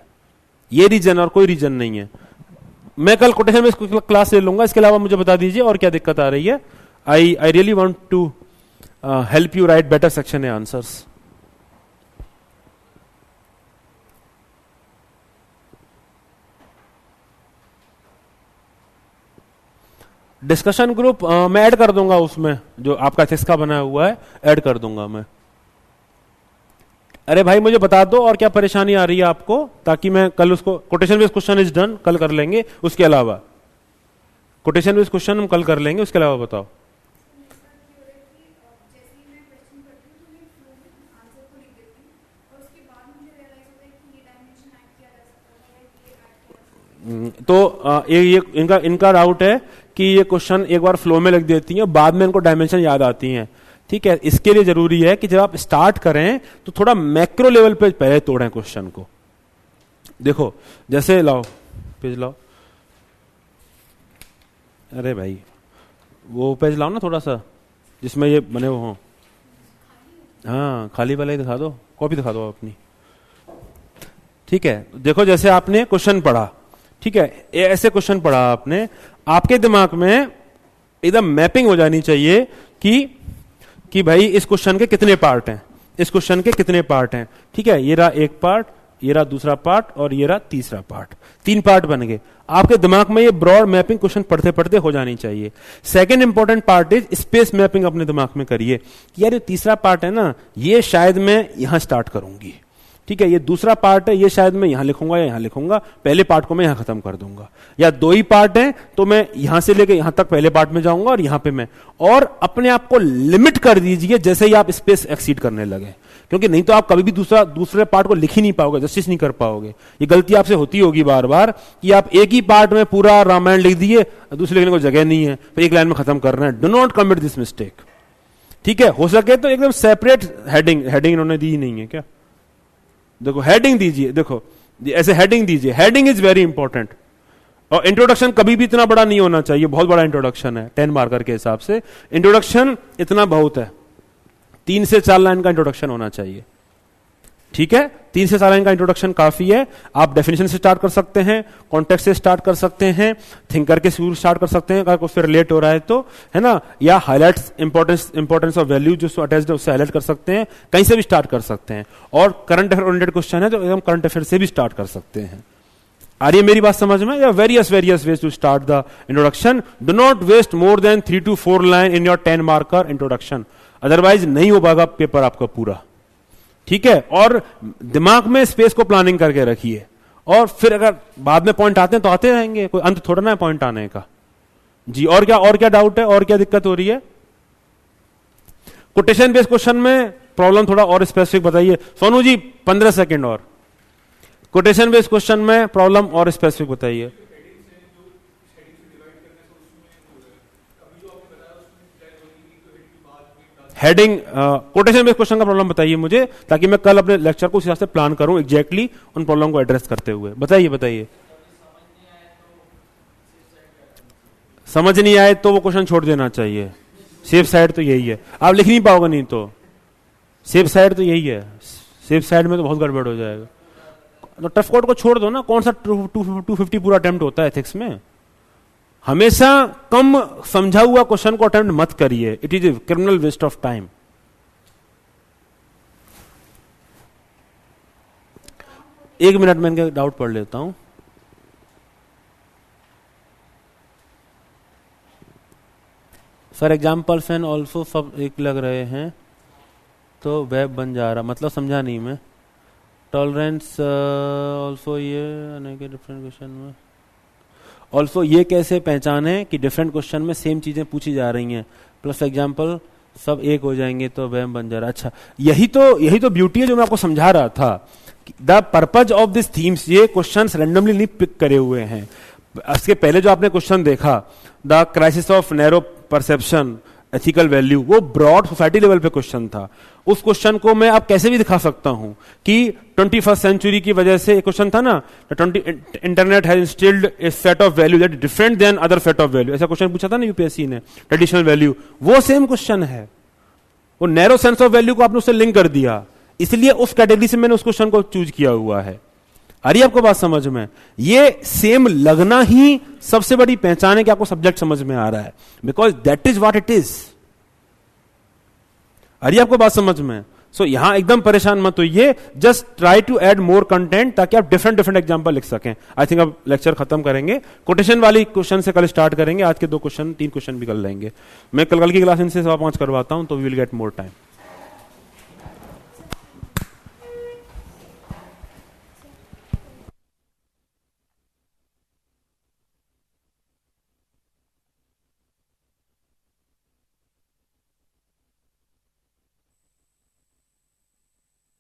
ये रीजन और कोई रीजन नहीं है. मैं कल कोटेशन बेस्ड क्लास ले लूंगा. इसके अलावा मुझे बता दीजिए और क्या दिक्कत आ रही है. I really want to help you write better section A answers. Discussion group मैं ऐड कर दूंगा, उसमें जो आपका एथिक्स का बना हुआ है ऐड कर दूंगा मैं. अरे भाई मुझे बता दो और क्या परेशानी आ रही है आपको, ताकि मैं कल उसको, quotation based question is done, कल कर लेंगे. उसके अलावा कोटेशन बेस्ड क्वेश्चन हम कल कर लेंगे. उसके अलावा बताओ. तो ये इनका डाउट है कि ये क्वेश्चन एक बार फ्लो में लिख देती हैं, बाद में इनको डायमेंशन याद आती हैं. ठीक है, इसके लिए जरूरी है कि जब आप स्टार्ट करें तो थोड़ा मैक्रो लेवल पे पहले तोड़ें क्वेश्चन को. देखो जैसे लाओ पेज लाओ, अरे भाई वो पेज लाओ ना थोड़ा सा जिसमें ये बने हुए हों. हाँ खाली वाला ही दिखा दो, कॉपी दिखा दो अपनी. ठीक है, देखो जैसे आपने क्वेश्चन पढ़ा, ठीक है, ऐसे क्वेश्चन पढ़ा आपने, आपके दिमाग में एकदम मैपिंग हो जानी चाहिए कि भाई इस क्वेश्चन के कितने पार्ट हैं, इस क्वेश्चन के कितने पार्ट हैं. ठीक है, ये रहा एक पार्ट, ये रहा दूसरा पार्ट और ये रहा तीसरा पार्ट, 3 पार्ट बन गए। आपके दिमाग में ये ब्रॉड मैपिंग क्वेश्चन पढ़ते पढ़ते हो जानी चाहिए। Second important part is space mapping. अपने दिमाग में करिए कि यार ये तीसरा पार्ट है ना, ये शायद मैं यहां स्टार्ट करूंगी, ठीक है, ये दूसरा पार्ट है, ये शायद मैं यहां लिखूंगा या यहां लिखूंगा, पहले पार्ट को मैं यहां खत्म कर दूंगा, या 2 ही पार्ट हैं तो मैं यहां से लेके यहां तक पहले पार्ट में जाऊंगा और यहां पे मैं, और अपने आप को लिमिट कर दीजिए जैसे ही आप स्पेस एक्सीड करने लगे, क्योंकि नहीं तो आप कभी भी दूसरे पार्ट को लिख ही नहीं पाओगे, जस्टिस नहीं कर पाओगे। ये गलती आपसे होती होगी बार बार कि आप एक ही पार्ट में पूरा रामायण लिख दिए, दूसरे लिखने को जगह नहीं है, फिर एक लाइन में खत्म करना है। Do not commit this mistake, ठीक है। हो सके तो एकदम सेपरेट हेडिंग इन्होंने दी ही नहीं है क्या, देखो हेडिंग दीजिए, देखो ऐसे हेडिंग दीजिए, हेडिंग इज वेरी इंपॉर्टेंट। और इंट्रोडक्शन कभी भी इतना बड़ा नहीं होना चाहिए, बहुत बड़ा इंट्रोडक्शन है 10 मार्कर के हिसाब से, इंट्रोडक्शन इतना बहुत है, 3 से 4 लाइन का इंट्रोडक्शन होना चाहिए, ठीक है। 3 से 4 लाइन का इंट्रोडक्शन काफी है। आप डेफिनेशन से स्टार्ट कर सकते हैं, कॉन्टेक्स्ट से स्टार्ट कर सकते हैं, थिंकर के शुरू स्टार्ट कर सकते हैं अगर कुछ रिलेट हो रहा है तो, है ना, या हाईलाइट्स इंपॉर्टेंस ऑफ वैल्यू जो अटैच्ड है उससे हाईलाइट कर सकते हैं, कहीं से भी स्टार्ट कर सकते हैं। और करंट अफेयर ओरिएंटेड क्वेश्चन है तो एकदम करंट अफेयर से भी स्टार्ट कर सकते हैं। आ रही है मेरी बात समझ में? या various ways to start the introduction. Do not waste more than 3 to 4 line in your 10 marker introduction, otherwise नहीं हो पाएगा पेपर आपका पूरा, ठीक है। और दिमाग में स्पेस को प्लानिंग करके रखिए, और फिर अगर बाद में पॉइंट आते हैं तो आते रहेंगे, कोई अंत थोड़ा ना है पॉइंट आने का जी। और क्या डाउट है, और क्या दिक्कत हो रही है? कोटेशन बेस्ड क्वेश्चन में प्रॉब्लम थोड़ा और स्पेसिफिक बताइए सोनू जी, 15 सेकेंड और। कोटेशन बेस्ड क्वेश्चन में प्रॉब्लम और स्पेसिफिक बताइए। हेडिंग कोटेशन बेस्ड क्वेश्चन का प्रॉब्लम बताइए मुझे, ताकि मैं कल अपने लेक्चर को उस हिसाब से प्लान करूं एग्जैक्टली उन प्रॉब्लम को एड्रेस करते हुए। बताइए समझ नहीं आए तो वो क्वेश्चन छोड़ देना चाहिए। सेफ साइड तो यही है, आप लिख नहीं पाओगे, नहीं तो सेफ साइड तो यही है, सेफ साइड में तो बहुत गड़बड़ हो जाएगा। तो टफ कोड को छोड़ दो ना, कौन सा 250 पूरा अटेम्प्ट होता है एथिक्स में। हमेशा कम समझा हुआ क्वेश्चन को अटेम्प्ट मत करिए, it is a criminal waste of time. एक मिनट में इनका डाउट पढ़ लेता हूं। फॉर एग्जाम्पल एंड ऑल्सो सब एक लग रहे हैं तो वेब बन जा रहा, मतलब समझा नहीं मैं। टॉलरेंस ऑल्सो ये डिफरेंट क्वेश्चन में ऑल्सो ये कैसे पहचाने कि डिफरेंट क्वेश्चन में सेम चीजें पूछी जा रही हैं, प्लस एग्जाम्पल सब एक हो जाएंगे तो वेब बन जा रहा। अच्छा, यही तो ब्यूटी है जो मैं आपको समझा रहा था। The purpose of this themes, ये क्वेश्चंस रैंडमली नहीं पिक करे हुए हैं। इसके पहले जो आपने क्वेश्चन देखा, the crisis of narrow perception ethical value, वो ब्रॉड सोसाइटी लेवल पे क्वेश्चन था। उस क्वेश्चन को मैं अब कैसे भी दिखा सकता हूं कि 21st सेंचुरी की वजह से एक क्वेश्चन था ना, internet has instilled a set of value that different than other set of value, ऐसा क्वेश्चन पूछा था ना यूपीएससी ने, ट्रेडिशनल वैल्यू, वो सेम क्वेश्चन है। वो नैरो सेंस ऑफ वैल्यू को आपने उससे लिंक कर दिया, इसलिए उस कैटेगरी से मैंने उस क्वेश्चन को चूज किया हुआ है। आ रही है आपको बात समझ में? ये सेम लगना ही सबसे बड़ी पहचान है कि आपको सब्जेक्ट समझ में आ रहा है, because that is what it is. आ रही है आपको बात समझ में? सो यहां एकदम परेशान मत होइए, just try to add more content ताकि आप डिफरेंट एग्जांपल लिख सकें। आई थिंक अब लेक्चर खत्म करेंगे, कोटेशन वाली क्वेश्चन से कल स्टार्ट करेंगे। आज के 2 क्वेश्चन 3 क्वेश्चन भी कर लेंगे। मैं कल की क्लास इनसे 5:15 करवाता हूं, तो we will get more time.